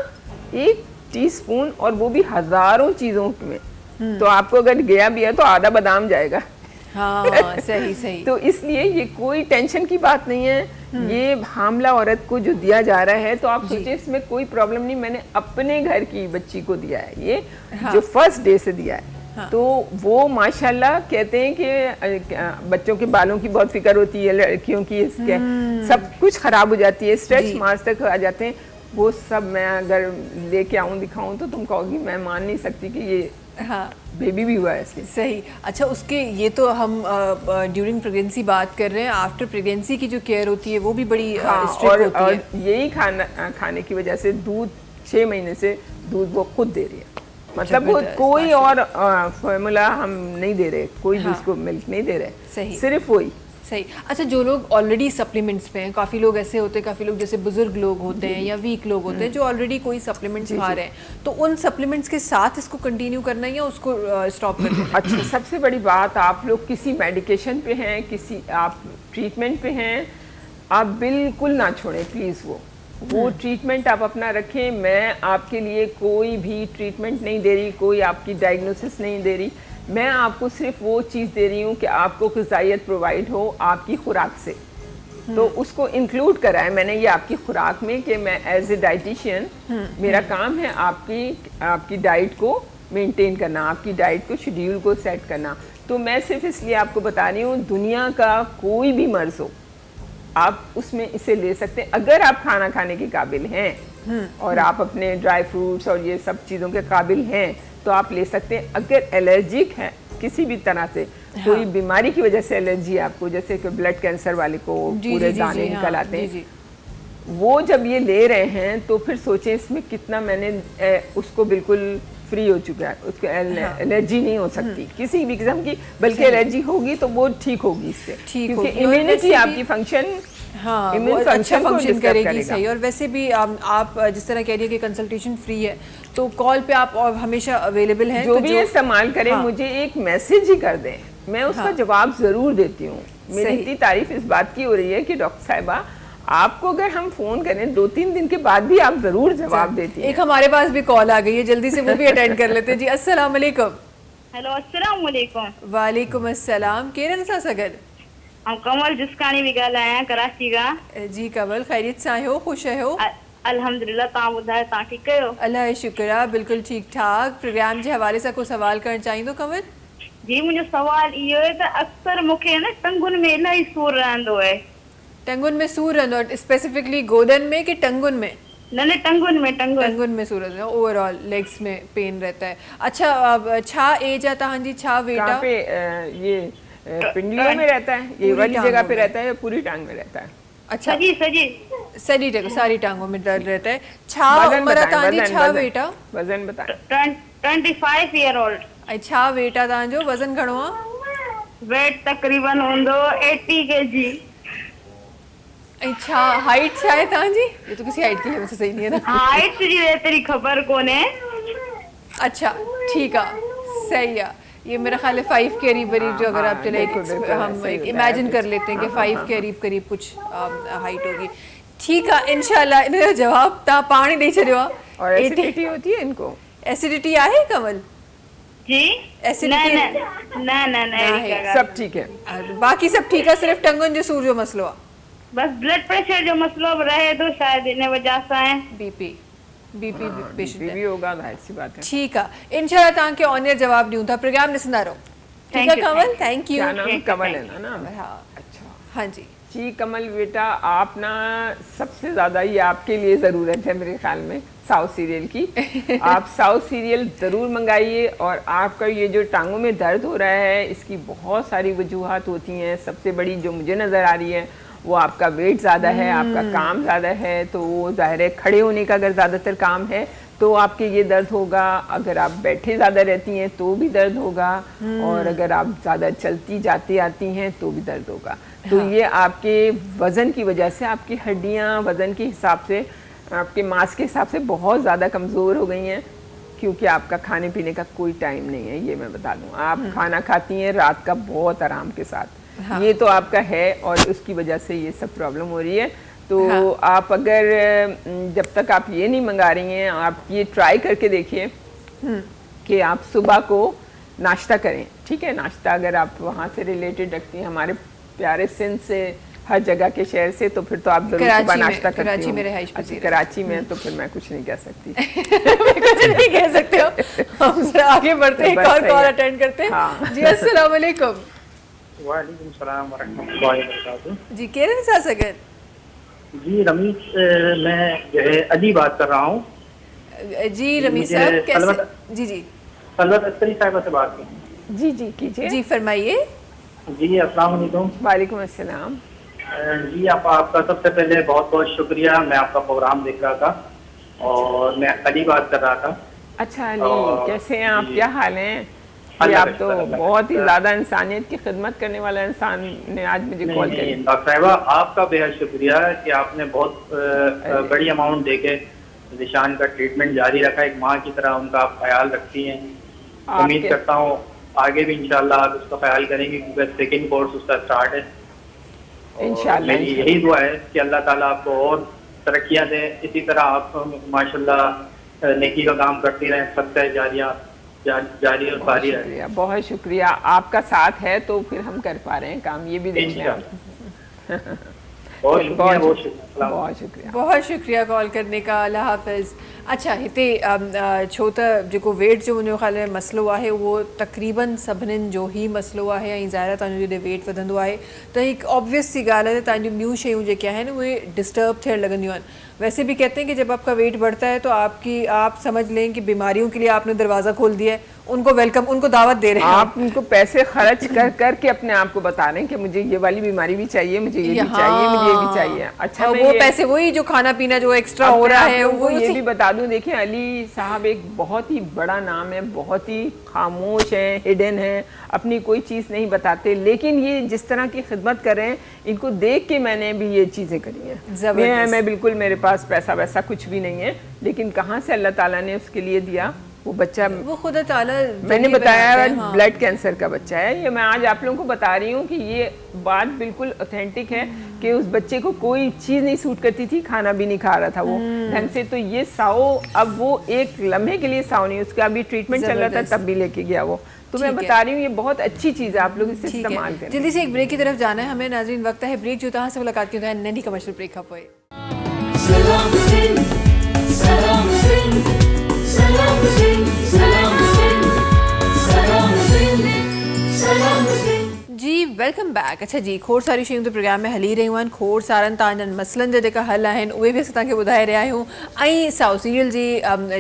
1 टीस्पून, और वो भी हज़ारों चीज़ों में। तो आपको अगर गया भी है तो आधा बादाम जाएगा। हाँ, सही सही। तो इसलिए ये कोई टेंशन की बात नहीं है। ये हामला औरत को जो दिया जा रहा है, तो आप सोचिए इसमें कोई प्रॉब्लम नहीं। मैंने अपने घर की बच्ची को दिया है ये, जो फर्स्ट डे से दिया है। तो वो माशाल्लाह कहते हैं कि बच्चों के बालों की बहुत फिक्र होती है, लड़कियों की, इसके सब कुछ ख़राब हो जाती है, स्ट्रेच मार्क्स तक आ जाते हैं। वो सब मैं अगर लेके आऊँ दिखाऊँ तो तुम कहोगी मैं मान नहीं सकती कि ये बेबी भी हुआ है इसके। सही। अच्छा, उसके ये तो हम ड्यूरिंग प्रेगनेंसी बात कर रहे हैं, आफ्टर प्रेगनेंसी की जो केयर होती है वो भी बड़ी स्ट्रिक्ट होती है। और यही खाने की वजह से दूध 6 महीने से दूध वो खुद दे रही है, मतलब वो कोई और फॉर्मूला हम नहीं दे रहे, कोई भी उसको मिल्क नहीं दे रहे, सही, सिर्फ वही। सही। अच्छा, जो लोग ऑलरेडी सप्लीमेंट्स पे हैं, काफ़ी लोग ऐसे होते हैं, काफ़ी लोग जैसे बुजुर्ग लोग होते हैं या वीक लोग होते हैं जो ऑलरेडी कोई सप्लीमेंट्स खा रहे हैं, तो उन सप्लीमेंट्स के साथ इसको कंटिन्यू करना है या उसको स्टॉप कर देना? अच्छा, सबसे बड़ी बात, आप लोग किसी मेडिकेशन पे हैं, किसी आप ट्रीटमेंट पे हैं, आप बिल्कुल ना छोड़ें प्लीज़। वो ट्रीटमेंट आप अपना रखें। मैं आपके लिए कोई भी ट्रीटमेंट नहीं दे रही, कोई आपकी डायग्नोसिस नहीं दे रही। मैं आपको सिर्फ वो चीज़ दे रही हूँ कि आपको ग़िज़ाइयत प्रोवाइड हो आपकी खुराक से, तो उसको इंक्लूड करा है मैंने ये आपकी खुराक में, कि मैं एज ए डाइटिशियन मेरा काम है आपकी डाइट को मेंटेन करना, आपकी डाइट को, शेड्यूल को सेट करना। तो मैं सिर्फ इसलिए आपको बता रही हूँ, दुनिया का कोई भी मर्ज़ हो आप उसमें इसे ले सकते हैं, अगर आप खाना खाने के काबिल हैं और आप अपने ड्राई फ्रूट्स और ये सब चीज़ों के काबिल हैं तो आप ले सकते हैं। अगर एलर्जिक है किसी भी तरह से, कोई बीमारी की वजह से एलर्जी है आपको, जैसे कि ब्लड कैंसर वाले को पूरे दाने निकल आते हैं, वो जब ये ले रहे हैं तो फिर सोचें इसमें कितना मैंने उसको बिल्कुल फ्री हो चुका है, उसको एलर्जी नहीं हो सकती किसी भी किस्म की, बल्कि एलर्जी होगी तो वो ठीक होगी इससे, क्योंकि इम्यूनिटी आपकी फंक्शन, हाँ, वो अच्छा फंक्शन करेगी। सही। और वैसे भी आप जिस तरह कह रही है कि कंसल्टेशन फ्री है, तो कॉल पे आप हमेशा अवेलेबल हैं, जो भी इस्तेमाल करें मुझे एक मैसेज ही कर दें, मैं उसका जवाब ज़रूर देती हूँ। मेरी इतनी तारीफ इस बात की हो रही है कि डॉक्टर साहिबा आपको अगर हम फ़ोन करें 2-3 दिन के बाद भी आप ज़रूर जवाब देती हैं। एक हमारे पास भी कॉल आ गई है, जल्दी से वो भी अटेंड कर लेते हैं जी। अस्सलाम वालेकुम। हेलो, अस्सलाम वालेकुम। वालेकुम अस्सलाम। केरन सा सगद हम कमल जिसकानी भी ॻाल्हायां कराची का। जी कमल, खैरियत से आयो, खुश आयो? अल्हम्दुलिल्लाह, तव्हां ॿुधायो तव्हां ठीकु आहियो? अल्लाह जो शुक्र आहे, बिल्कुल ठीक ठाक। प्रोग्राम के हवाले से को सवाल करण चाहींदो कमल? जी, मुझे सवाल इहो है कि अक्सर मुझे ना टंगुन में इलाही सूर रहंदो है। टंगुन में सूर रहंदो है, स्पेसिफिकली गोदन में कि टंगुन में? न टंगुन में, टंगुन में सूर रहंदो है, ओवरऑल लेग्स में पेन रहता है। अच्छा, अब छा एज आहे तव्हांजी, छा वेट आहे? कहाँ पे ये पिंडलियों में रहता है, ये वाली जगह पे रहता है या पूरी टांग में रहता है? अच्छा सजी सजी सॼी टंग सारी टांगों में दर्द रहता है छा वज़न उम्र आहे बताएं, तव्हांजी छा वेट आहे वज़न बताएं 25 ईयर ओल्ड ऐं छा वेट आहे तव्हांजो वज़न घणो आहे वेट तकरीबन हूंदो 80 kg ऐं छा हाइट छा आहे तव्हांजी ये तो किसी हाइट के लिए मुझसे सही नहीं है ना हाइट जी एतरी ख़बर कोने अच्छा ठीक है सही है ये मेरा ख्याल है 5 के करीब जो अगर आप चले हम इमेजिन कर लेते हैं कि 5 के करीब कुछ हाइट होगी ठीक है इंशाल्लाह इनका जवाब ता पानी दे छड़ियो और एसिडिटी होती है इनको एसिडिटी आहे कमल जी एसिडिटी ना सब ठीक है बाकी सब ठीक है सिर्फ टंगन जो सूर जो मसलो आहे बस ब्लड प्रेशर जो मसलो रहे तो शायद इन वजह सां है बीपी पेशेंट बीवी होगा जाहिर सी बात है ठीक है इंशाल्लाह तव्हांखे ऑनियर जवाब ॾियूं था प्रोग्राम ॾिसंदा रहो ठीक है कमल थैंक यू क्या नाम कमल है ना हाँ अच्छा हाँ जी जी कमल बेटा आप ना सबसे ज़्यादा ये आपके लिए ज़रूरत है मेरे ख्याल में साउथ सीरियल की आप साउथ सीरियल ज़रूर मंगाइए और आपका ये जो टांगों में दर्द हो रहा है इसकी बहुत सारी वजूहात होती हैं सबसे बड़ी जो मुझे नज़र आ रही है वो आपका वेट ज़्यादा है आपका काम ज़्यादा है तो वो ज़ाहिर है खड़े होने का अगर ज़्यादातर काम है तो आपके ये दर्द होगा अगर आप बैठे ज़्यादा रहती हैं तो भी दर्द होगा और अगर आप ज़्यादा चलती जाती आती हैं तो भी दर्द होगा तो ये आपके वज़न की वजह से आपकी हड्डियाँ वज़न के हिसाब से आपके मांस के हिसाब से बहुत ज़्यादा कमज़ोर हो गई हैं क्योंकि आपका खाने पीने का कोई टाइम नहीं है ये मैं बता दूँ आप खाना खाती हैं रात का बहुत आराम के साथ ये तो आपका है और उसकी वजह से ये सब प्रॉब्लम हो रही है तो आप अगर जब तक आप ये नहीं मंगा रही हैं आप ये ट्राई करके देखिए कि आप सुबह को नाश्ता करें ठीक है नाश्ता अगर आप वहाँ से रिलेटेड रखती हैं हमारे प्यारे सिंध से हर जगह के शहर से तो फिर तो आप जरूर सुबह नाश्ता करती कराची में रहाइश अच्छा कराची में तो फिर मैं कुछ नहीं कह सकती कुछ नहीं कह सकते हो हम जरा आगे बढ़ते हैं एक और कॉल अटेंड करते हैं जी अस्सलाम वालेकुम वालेकुम सलाम व रहमतुल्लाहि व बरकातुहू जी केरन सा सगन जी रमीज मैं जो है अली बात कर रहा हूँ जी रमीज साहब कैसे जी जी अलवत अख्तरी साहिबा से बात की जी जी कीजिए जी फरमाइए जी अस्सलाम वालेकुम वालेकुम अस्सलाम जी आपका सबसे पहले बहुत बहुत शुक्रिया मैं आपका प्रोग्राम देख रहा था और मैं अली बात कर रहा था अच्छा अली कैसे हैं आप क्या हाल हैं कि आप तो बहुत ही ज़्यादा इंसानियत की खिदमत करने वाला इंसान ने आज मुझे कॉल किया डॉक्टर साहिबा आपका बेहद शुक्रिया कि आपने बहुत बड़ी अमाउंट देके निशान का ट्रीटमेंट जारी रखा एक माँ की तरह उनका आप ख्याल रखती हैं उम्मीद करता हूँ आगे भी इंशाल्लाह आप उसका ख्याल करेंगे क्योंकि सेकेंड कोर्स उसका स्टार्ट है इंशाल्लाह मेरी यही दुआ है कि अल्लाह ताला आपको और तरक्कियाँ दें इसी तरह आप माशाल्लाह नेकी का काम करती रहें सत्य जारी और सारी है बहुत शुक्रिया आपका साथ है तो फिर हम कर पा रहे हैं काम ये भी देख लें बहुत शुक्रिया कॉल करने का अल्लाह हाफ़िज़ अच्छा हिते छो त जेको वेट जो मुंहिंजो ख़्याल में मसलो आहे उहो तक़रीबन सभिनीनि जो ई मसलो आहे ऐं ज़ाहिर तव्हांजो जॾहिं वेट वधंदो आहे त हिकु ऑब्वियस सी ॻाल्हि आहे त तव्हांजूं ॿियूं शयूं जेके आहिनि उहे डिस्टर्ब थियण लॻंदियूं आहिनि वैसे भी कहते हैं कि जब आपका वेट बढ़ता है तो आप समझ लें कि बीमारियों के लिए आपने दरवाज़ा खोल दिया है उनको वेलकम उनको दावत दे रहे हैं आप उनको पैसे खर्च कर करके अपने आप को बता रहे हैं कि मुझे ये वाली बीमारी भी चाहिए मुझे ये भी चाहिए मुझे ये भी चाहिए अच्छा वो पैसे वही जो खाना पीना जो एक्स्ट्रा हो रहा है वो ये भी बता दूं देखिए अली साहब एक बहुत ही बड़ा नाम है बहुत ही खामोश है हिडन है अपनी कोई चीज़ नहीं बताते लेकिन ये जिस तरह की खिदमत कर रहे हैं इनको देख के मैंने भी ये चीज़ें करी हैं मैं बिल्कुल मेरे पास पैसा वैसा कुछ भी नहीं है लेकिन कहाँ से अल्लाह ताला ने उसके लिए दिया वो बच्चा वो खुदा ताला मैंने बताया ब्लड कैंसर का बच्चा है ये मैं आज आप लोगों को बता रही हूँ कि ये बात बिल्कुल ऑथेंटिक है कि उस बच्चे को कोई चीज़ नहीं सूट करती थी खाना भी नहीं खा रहा था वो ढंग से तो ये साओ अब वो एक लम्हे के लिए साओ नहीं उसका अभी ट्रीटमेंट चल रहा था तब भी लेके गया वो तो मैं बता रही हूँ ये बहुत अच्छी चीज़ है आप लोग इसे इस्तेमाल करें जल्दी से एक ब्रेक की तरफ जाना है हमें नाज़रीन वक्त है ब्रेक जो तहां से मुलाकात की है नन्ही कमर्शियल ब्रेक खा पोए सलाम सिंध सलाम सिंध सलाम सिंध सलाम सिंध सलाम सिंध सलाम सिंध जी वेलकम बैक। अच्छा जी, खोड़ सारी शयूं तो प्रोग्राम में हली रही आहिनि, खोड़ सारनि तव्हांजनि मसइलनि जा जेका हल आहिनि उहे बि असां तव्हांखे ॿुधाए रहिया आहियूं ऐं साउथ सीरियल जी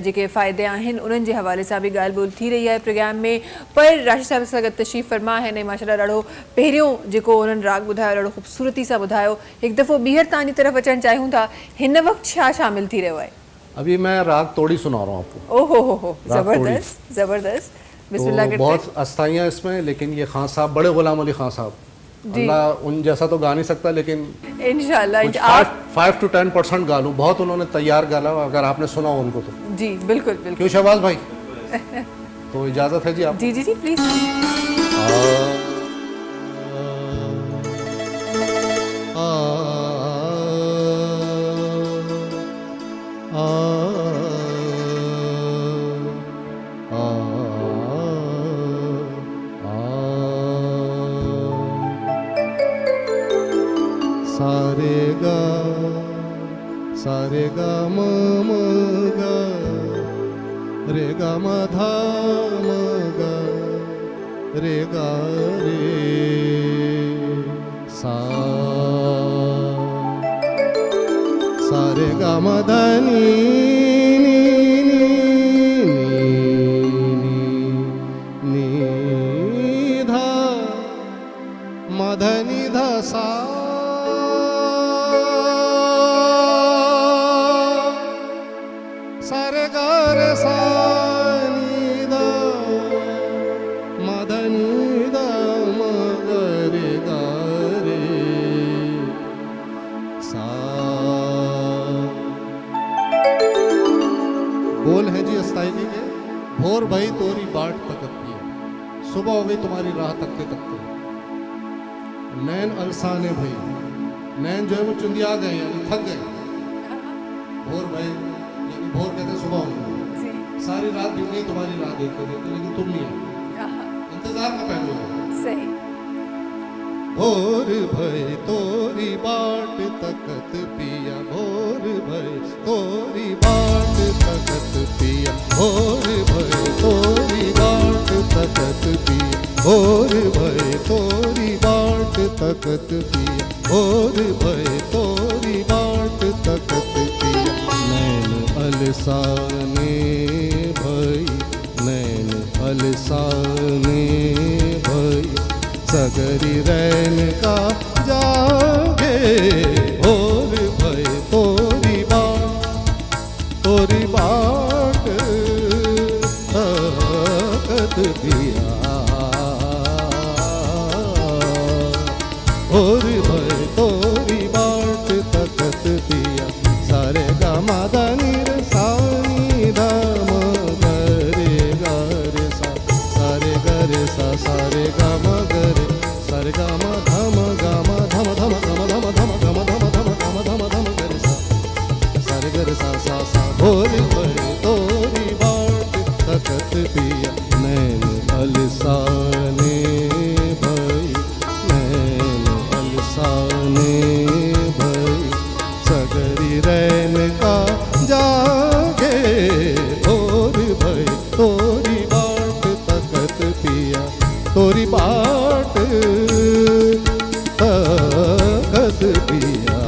जेके फ़ाइदे आहिनि उन्हनि जे हवाले सां बि ॻाल्हि ॿोल थी रही आहे प्रोग्राम में। पर राशिद साहिब सां गॾु तशरीफ़ फरमा आहिनि ऐं माशाल्लाह ॾाढो पहिरियों जेको उन्हनि राग ॿुधायो ॾाढो ख़ूबसूरती सां ॿुधायो। हिकु दफ़ो ॿीहर तव्हांजी तरफ़ अचणु चाहियूं था, हिन वक़्तु छा शामिल थी रहियो आहे? अभी मैं राग तोड़ी सुना रहा हूँ आपको। ओहो हो राग तोड़ी। ज़बरदस्त ज़बरदस्त। तो बिस्मिल्लाह करते बहुत अस्थाइयाँ इसमें, लेकिन ये खान साहब, बड़े गुलाम अली खान साहब, अल्लाह उन जैसा तो गा नहीं सकता, लेकिन इंशाल्लाह आप 5 to 10% गा लूँ। बहुत उन्होंने तैयार गाला, अगर आपने सुना हो उनको तो। जी बिल्कुल बिल्कुल। क्यों शहबाज भाई? तो इजाज़त है जी आप? जी जी जी प्लीज़। सारे गा म गा रे गा म धा म गा रे गा रे सा सारे गा म धा नी नी धा म धा नी धा सा सारे गा रे सा नी दा म धा नी दा म गा रे गा रे सा। बोल है जी अस्ताइनी के, भोर भई तोरी बाट तकत पिए, सुबह हो गई तुम्हारी राह तकते तकते, नैन अलसाने भई, नैन जो है वो चुंदिया गए, यानी थक गए। भोर भई यानी भोर कहते सुबह हो गई, सारी रात भी नहीं तुम्हारी राह देखते देखते, लेकिन तुम नहीं आए, इंतजार का पहलू है। सही। भोर भई तोरी बाट तकत पिया, भोर भई तोरी बाट तकत पिया, भोर भई तोरी बाट तकत पिया, भोर भई तोरी बाट तकत पिया, भोर भई तोरी बाट तकत पिया। नैन अलसाने भई, नैन अलसाने भई, सगरी रैन का जागे, भोर भई तोरी बाट तकत पिया, भोर भई तोरी बाट तकत पिया। सारे गा मा धा नी रे सा नी धा म गा रे गा रे सा, सारे गा रे सा सारे गा म गा रे, सारे गा म धा म गा म धा म धा म गा म धा म धा म गा म धा म धा म गा म धा म धा म गा रे सा, सारे गा रे सा सा सा। भोर भई तोरी बाट तकत पिया, नैन अलसाने भई, नैन अलसाने भई, सगरी रैन का जागे, भोर भई तोरी बाट तकत पिया, तोरी बाट तकत पिया,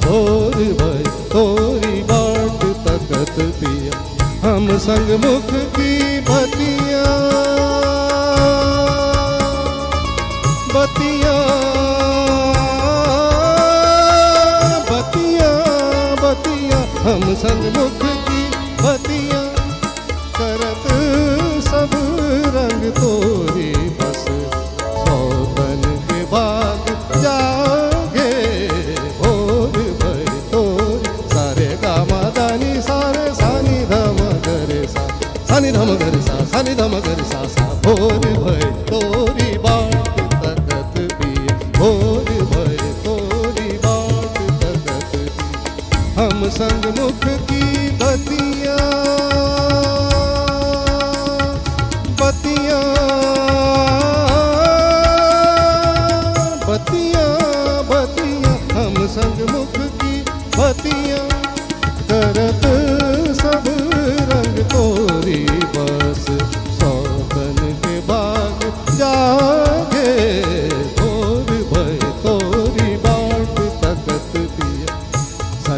भोर भई तोरी बाट तकत पिया। हम संग मुख की बतिया बतिया बतिया बतिया, हम संग मुख की बतिया, करत सब रंग तोरी बस, सौतन के बाद जागे, भोर भई तोरी। सारे गा मा धा नी सारे सा नी धा म गा रे सा, सा नी धा म गा रे सा, सा नी धा म गा रे सा सा। भोर भई तोरी बाट तकत पिया, भोर भई तोरी बाट तकत पिया। हम संग मुख की बतिया बतिया बतिया बतिया, हम संग मुख की बतिया, करत सब रंग तोरी बस, सौतन के बाग जा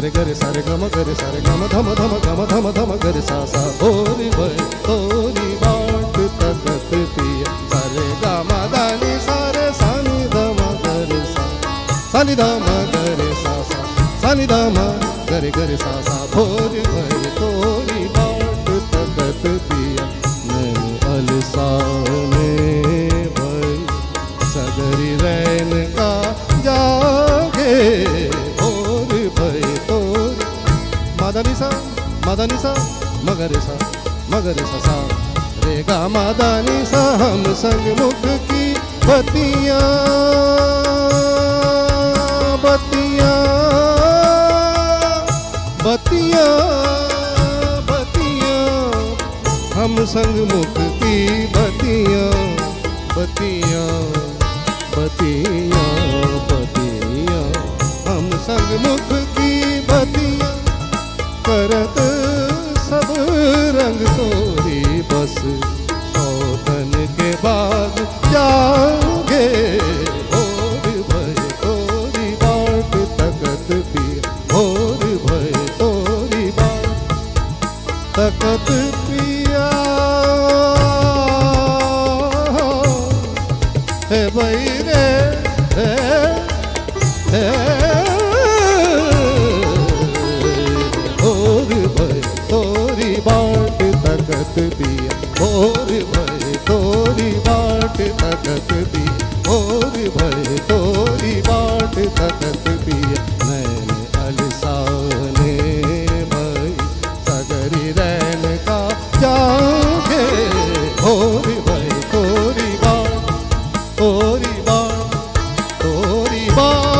सारे गरे सारे गम गरे सारे गम धम धम गम धम धम गरे सा सा भोरी भई तोरी बाट तकत पिया सारे गम दानी सारे सानी धम गरे सा सानी धम गरे सा सा सानी धम गरे गरे सा सा भोरी भई तोरी बाट तकत पिया नैन अलसाने भई सगरी रैन का जागे और भई तोरी मदनी सा मगरे सा रे गा मदनी सा हम संग मुख की बतियां बतियां बतियां बतियां हम संग मुख की बतियां बतियां बतियां बतियां हम संग मुख की बतियां करत सब रंग तोरी बस सौतन के बाद जाओगे और भय तोरी बाट तकत पिया और भय तोरी बाट तकत पिया हे भई रे हे और भय तोरी बाट तकत पिया और भय तोरी बाट तकत पिया और भय तोरी बाट तकत पिया नैन अलसाने भई सगरी रैन का जागे और भय तोरी बाट तोरी बाट तोरी बाट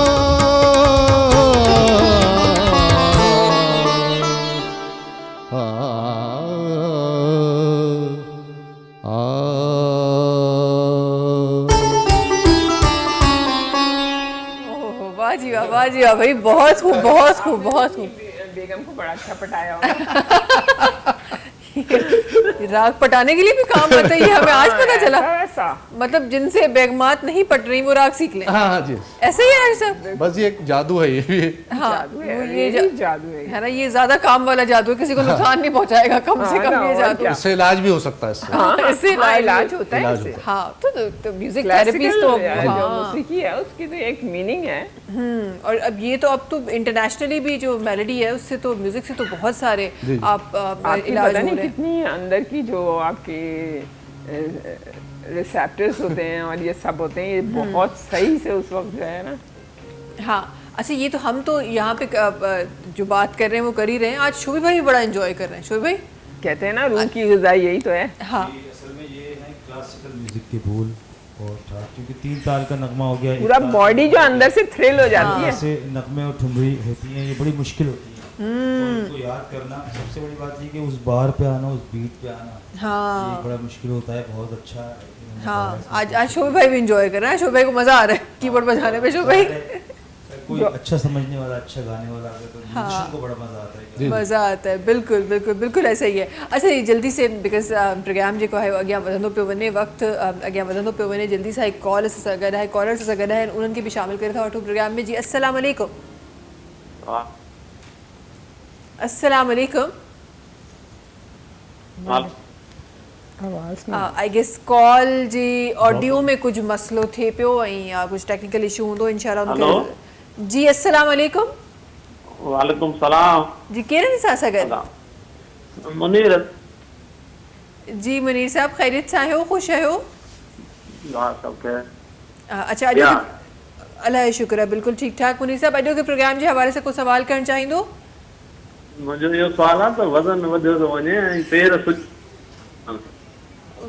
वाह जी वाह भाई, बहुत खूब बहुत खूब बहुत खूब। बेगम को बड़ा अच्छा पटाया होगा। राग पटाने के लिए भी काम आता है, ये हमें आज पता चला। ऐसा मतलब जिनसे बेगमात नहीं पट रही वो राग सीख लें। हाँ जी, ऐसे ही है सब। बस ये एक जादू है ये भी। हाँ जादू है, वो ये भी जादू है ना, ये ज्यादा काम वाला जादू है, किसी को नुकसान नहीं पहुंचाएगा कम से कम ये जादू। इससे इलाज भी हो सकता है इससे। हाँ, इससे इलाज होता है इससे। हाँ तो म्यूजिक थेरेपीज तो जो मौसीकी है उसकी तो एक मीनिंग है। और अब ये तो अब तो इंटरनेशनली भी जो मेलोडी है उससे तो म्यूजिक से तो बहुत सारे आप इलाज हो रहे हैं। कितनी अंदर की जो आपके रिसेप्टर्स होते हैं और ये सब होते हैं, ये बहुत सही से उस वक्त जो है ना। हाँ अच्छा, ये तो हम तो यहाँ पे जो बात कर रहे हैं वो कर ही रहे हैं। आज शोभी भाई भी बड़ा एंजॉय कर रहे हैं। शोभी भाई कहते हैं ना रूह की ग़िज़ा यही तो है। हाँ असल में ये है क्लासिकल म्यूजिक के बोल और था, क्योंकि 3 ताल का नगमा हो गया, पूरा बॉडी जो अंदर से थ्रिल हो जाती है। ऐसे नगमे और ठुमरी होती हैं, ये बड़ी मुश्किल होती है। तो उनको याद करना सबसे बड़ी बात ये कि उस बार पे आना, उस बीट पे आना, हाँ ये बड़ा मुश्किल होता है। बहुत अच्छा है। हाँ, आज शोभी भाई भी एंजॉय कर रहे हैं। शोभी भाई को मजा आ रहा है कीबोर्ड बजाने पे। शोभी भाई कोई अच्छा समझने वाला, अच्छा गाने वाला अगर तो म्यूजिशियन को बड़ा मजा आता है। मज़ा आता है, बिल्कुल बिल्कुल बिल्कुल ऐसा ही है। अच्छा ये जल्दी से बिकॉज प्रोग्राम जो है अॻियां वधंदो पियो वञे, वक्त अॻियां वधंदो पियो वञे, जल्दी सां हिकु कॉल सां गॾु आहे, कॉलर सां गॾु आहिनि, उन्हनि खे बि शामिल करे था वठूं प्रोग्राम में। जी अस्सलाम वालेकुम। अस्सलाम वालेकुम। आई गेस कॉल जी ऑडियो में कुछ मसलो थिए पियो ऐं कुछ टेक्निकल इशू हूंदो इंशाल्लाह उनखे। जी अस्सलाम वालेकुम। वालेकुम सलाम। जी केरनि सां गॾु? मुनीर। जी मुनीर साहब खैरियत सां आहियो, ख़ुशि आहियो? अच्छा अॼु अलाह जो शुक्र आहे, बिल्कुलु ठीकु ठाक। मुनीर साहब अॼु के प्रोग्राम जे हवाले सां को सवाल करणु चाहींदो? मुंहिंजो इहो सुवाल आहे त वज़न वधियो थो वञे ऐं पेर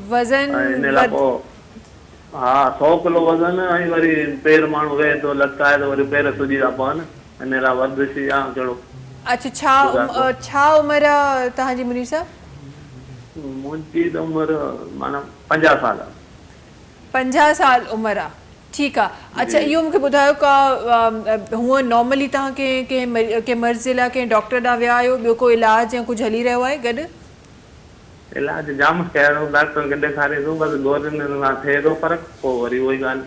वज़न हा 100 किलो वज़न ऐं वरी पेर माण्हू वेहे थो लटकाए त वरी पेर सुजी था पवनि, इन लाइ वर्जिश या कहिड़ो? अच्छा छा उमिरि आहे तव्हांजी मुनीर साहब? मुंहिंजी त उमिरि माना 50 साल आहे। 50 साल उमिरि आहे, ठीकु आहे। अच्छा इहो मूंखे ॿुधायो का हूअं नॉर्मली तव्हां कंहिं मर्ज़ जे लाइ कंहिं डॉक्टर ॾांहुं विया आहियो, ॿियो कोई इलाज या कुझु हली रहियो आहे गॾु? इलाज जाम कयो, डॉक्टर खे ॾेखारे थो, बसि गोरियुनि सां थिए थो फ़र्क़ु, पोइ वरी उहो ई ॻाल्हि।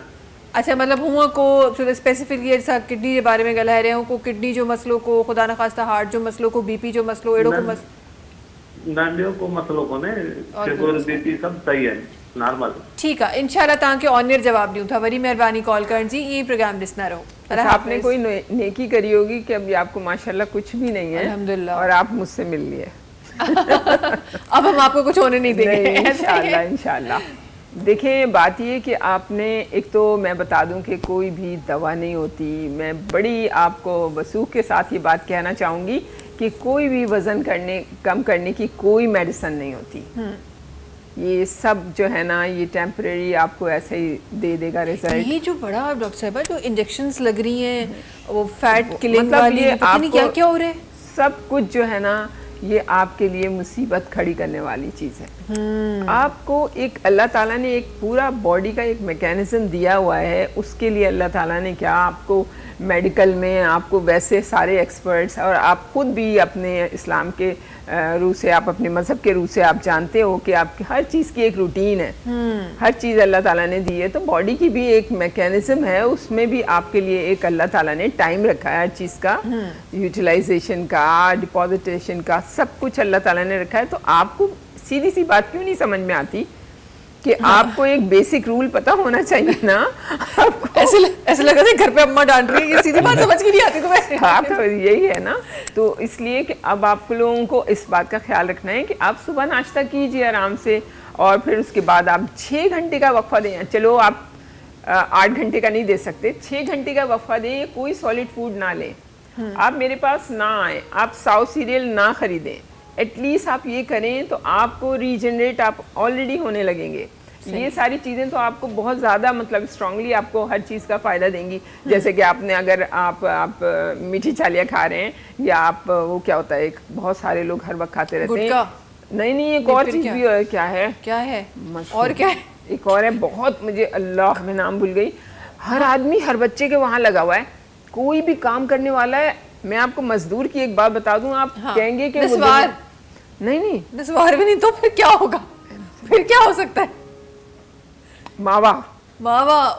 अच्छा मतलब हुआ को स्पेसिफिक ये सा किडनी के बारे में ॻाल्हाए रहे हो को किडनी जो मसलो को खुदा न खास्ता हार्ट जो मसलो को बीपी जो मसलो एड़ो को नंढियों को मसलो कोने शुगर बीपी सब सही है नॉर्मल। ठीक है इंशाल्लाह तव्हांखे ऑनियर जवाब ॾियूं था वरी महिरबानी कॉल करण जी ये प्रोग्राम ॾिसंदा रहो। अच्छा, आपने कोई नेकी करी होगी कि अभी आपको माशाल्लाह कुछ भी नहीं है अल्हम्दुलिल्लाह और आप मुझसे मिल लिए। अब हम आपको कुछ होने नहीं देंगे इंशाल्लाह इंशाल्लाह। देखें बात ये कि आपने एक तो मैं बता दूं कि कोई भी दवा नहीं होती। मैं बड़ी आपको वसूख के साथ ये बात कहना चाहूँगी कि कोई भी वज़न कम करने की कोई मेडिसिन नहीं होती। ये सब जो है ना ये टेम्परेरी आपको ऐसे ही दे देगा रिजल्ट। ये जो बड़ा डॉक्टर साहब जो इंजेक्शंस लग रही हैं वो फैट किलिंग मतलब वाली ये पता नहीं क्या क्या हो रहा है सब कुछ जो है ना ये आपके लिए मुसीबत खड़ी करने वाली चीज़ है। आपको एक अल्लाह ताला ने एक पूरा बॉडी का एक मैकेनिज्म दिया हुआ है। उसके लिए अल्लाह ताला ने क्या आपको मेडिकल में आपको वैसे सारे एक्सपर्ट्स और आप खुद भी अपने इस्लाम के रूह से आप अपने मज़हब के रूह से आप जानते हो कि आपकी हर चीज़ की एक रूटीन है। हर चीज़ अल्लाह ताला ने दी है। तो बॉडी की भी एक मैकेनिज्म है उसमें भी आपके लिए एक अल्लाह ताला ने टाइम रखा है हर चीज़ का यूटिलाइजेशन का डिपॉजिटेशन का सब कुछ अल्लाह ताला ने रखा है। तो आपको सीधी सी बात क्यों नहीं समझ में आती कि आपको एक बेसिक रूल पता होना चाहिए ना। ऐसे लगा था घर पे अम्मा डांट रही है ये सीधी बात समझ की नहीं आती तुम्हें। हाँ तो यही है ना। तो इसलिए कि अब आप लोगों को इस बात का ख्याल रखना है कि आप सुबह नाश्ता कीजिए आराम से और फिर उसके बाद आप 6 घंटे का वक्फा दें। चलो आप 8 घंटे का नहीं दे सकते 6 घंटे का वक्फा दें। कोई सॉलिड फूड ना लें। आप मेरे पास ना आए आप साउथ सीरियल ना खरीदें। एटलीस्ट आप ये करें तो आपको रीजनरेट आप ऑलरेडी होने लगेंगे। ये सारी चीज़ें तो आपको बहुत ज़्यादा मतलब स्ट्रांगली आपको हर चीज़ का फ़ायदा देंगी। जैसे कि आपने अगर आप मीठी चालियाँ खा रहे हैं या आप वो क्या होता है एक बहुत सारे लोग हर वक्त खाते रहते हैं। नहीं एक और चीज़ भी क्या है और क्या है एक और है बहुत मुझे अल्लाह में नाम भूल गई। हर आदमी हर बच्चे के वहाँ लगा हुआ है। कोई भी काम करने वाला है। मैं आपको मजदूर की एक बात बता दूं आप कहेंगे कि नहीं नस्वार भी नहीं तो फिर क्या होगा फिर क्या हो सकता है मावा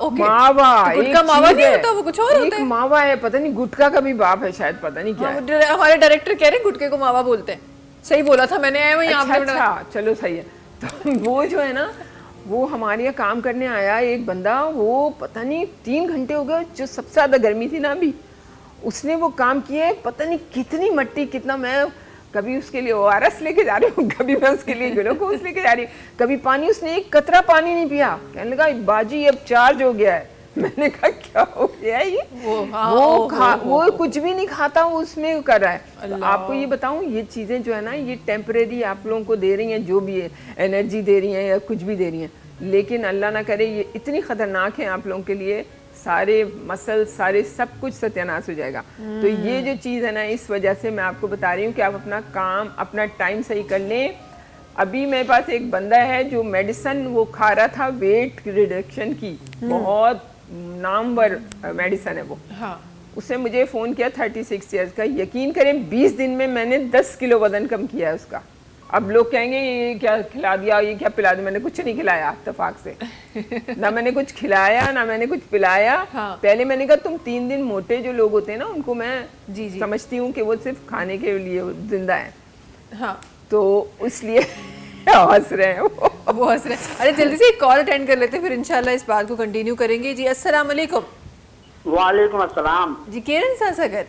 ओके मावा तो गुटका मावा नहीं होता वो कुछ और होता है। मावा है पता नहीं गुटका का भी बाप है शायद पता नहीं क्या है। हमारे डायरेक्टर कह रहे हैं गुटके को मावा बोलते हैं। सही बोला था मैंने अच्छा चलो सही है। तो वो जो है ना वो हमारे यहाँ काम करने आया एक बंदा वो पता नहीं 3 घंटे हो गए जो सबसे ज़्यादा गर्मी थी ना अभी उसने वो काम किए पता नहीं कितनी मट्टी कितना। मैं कभी उसके लिए ORS लेके जा रही हूँ कभी मैं उसके लिए ग्लूकोज लेके जा रही हूँ कभी पानी उसने एक कतरा पानी नहीं पिया। कहने लगा बाजी अब चार्ज हो गया है। मैंने कहा क्या हो गया ये वो कुछ भी नहीं खाता वो उसमें कर रहा है। तो आपको ये बताऊँ ये चीज़ें जो है ना ये टेम्परेरी आप लोगों को दे रही हैं जो भी है एनर्जी दे रही हैं या कुछ भी दे रही हैं लेकिन अल्लाह ना करे ये इतनी ख़तरनाक है आप लोगों के लिए। सारे मसल सारे सब कुछ सत्यानाश हो जाएगा। तो ये जो चीज़ है ना इस वजह से मैं आपको बता रही हूँ कि आप अपना काम अपना टाइम सही कर लें। अभी मेरे पास एक बंदा है जो मेडिसिन वो खा रहा था वेट रिडक्शन की बहुत नामवर मेडिसिन है वो। उसने मुझे फ़ोन किया 36 ईयर्स का। यकीन करें 20 दिन में मैंने 10 किलो वज़न कम किया है उसका। अब लोग कहेंगे ये क्या खिला दिया ये क्या पिला दिया। मैंने कुछ नहीं खिलाया इत्तेफाक से ना मैंने कुछ खिलाया ना मैंने कुछ पिलाया। पहले मैंने कहा तुम 3 दिन मोटे जो लोग होते हैं ना उनको मैं समझती हूँ कि वो सिर्फ खाने के लिए जिंदा है। तो इसलिए हंस रहे हैं वो हंस रहे हैं। अरे जल्दी से एक कॉल अटेंड कर लेते हैं फिर इंशाल्लाह इस बात को कंटिन्यू करेंगे। जी अस्सलाम वालेकुम। वालेकुम अस्सलाम। जी केरन सागर।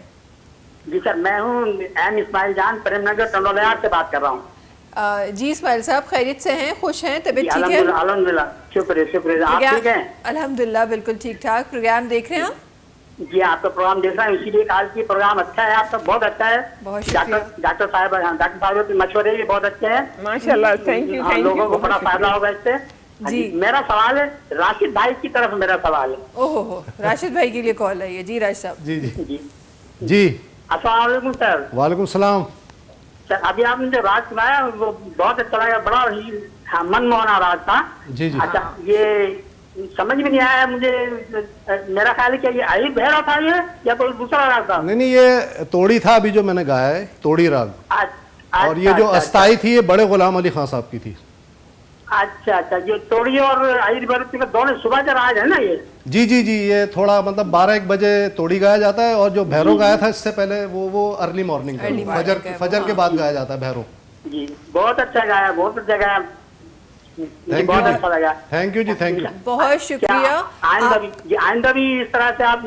जी सर मैं हूँ एम इस्माइल जान प्रेमनगर टंडोलियार से बात कर रहा हूँ। जी इस्माइल साहब खैरियत से हैं खुश हैं तबीयत ठीक है? अल्हम्दुलिल्लाह शुक्रिया आप ठीक हैं? अल्हम्दुलिल्लाह बिल्कुल ठीक ठाक। प्रोग्राम देख रहे हैं आप? जी आपका प्रोग्राम देख रहा हूँ इसीलिए आज की प्रोग्राम अच्छा है आपका बहुत अच्छा है। डॉक्टर साहब के मशवरे भी बहुत अच्छे हैं माशाल्लाह। थैंक यू लोगों को बड़ा फायदा होगा इससे। जी मेरा सवाल है राशिद भाई की तरफ मेरा सवाल है। ओहो राशिद भाई के लिए कॉल है ये। जी राशिद साहब। जी अस्सलाम वालेकुम सर। वालेकुम सलाम सर। अभी आपने जो राज सुनाया वो बहुत अच्छा लगा बड़ा ही मनमोहना राज था। जी अच्छा ये समझ में नहीं आया मुझे। मेरा ख्याल है कि ये आई भैरव था ये या कोई दूसरा राग था? नहीं ये तोड़ी था अभी जो मैंने गाया है तोड़ी राग। और ये जो अस्थाई थी ये बड़े गुलाम अली खान साहब की थी। अच्छा अच्छा, ये तोड़ी और आयुर्वेदिक दोनों सुबह का राज है ना ये? जी जी जी, ये थोड़ा मतलब 12-1 बजे तोड़ी गाया जाता है, और जो भैरव गाया था इससे पहले वो अर्ली मॉर्निंग फजर के बाद गाया जाता है भैरव। जी बहुत अच्छा गाया, बहुत अच्छा गाया, बहुत अच्छा लगा। Thank you ji, thank you, बहुत शुक्रिया। आइंदा भी इस तरह से आप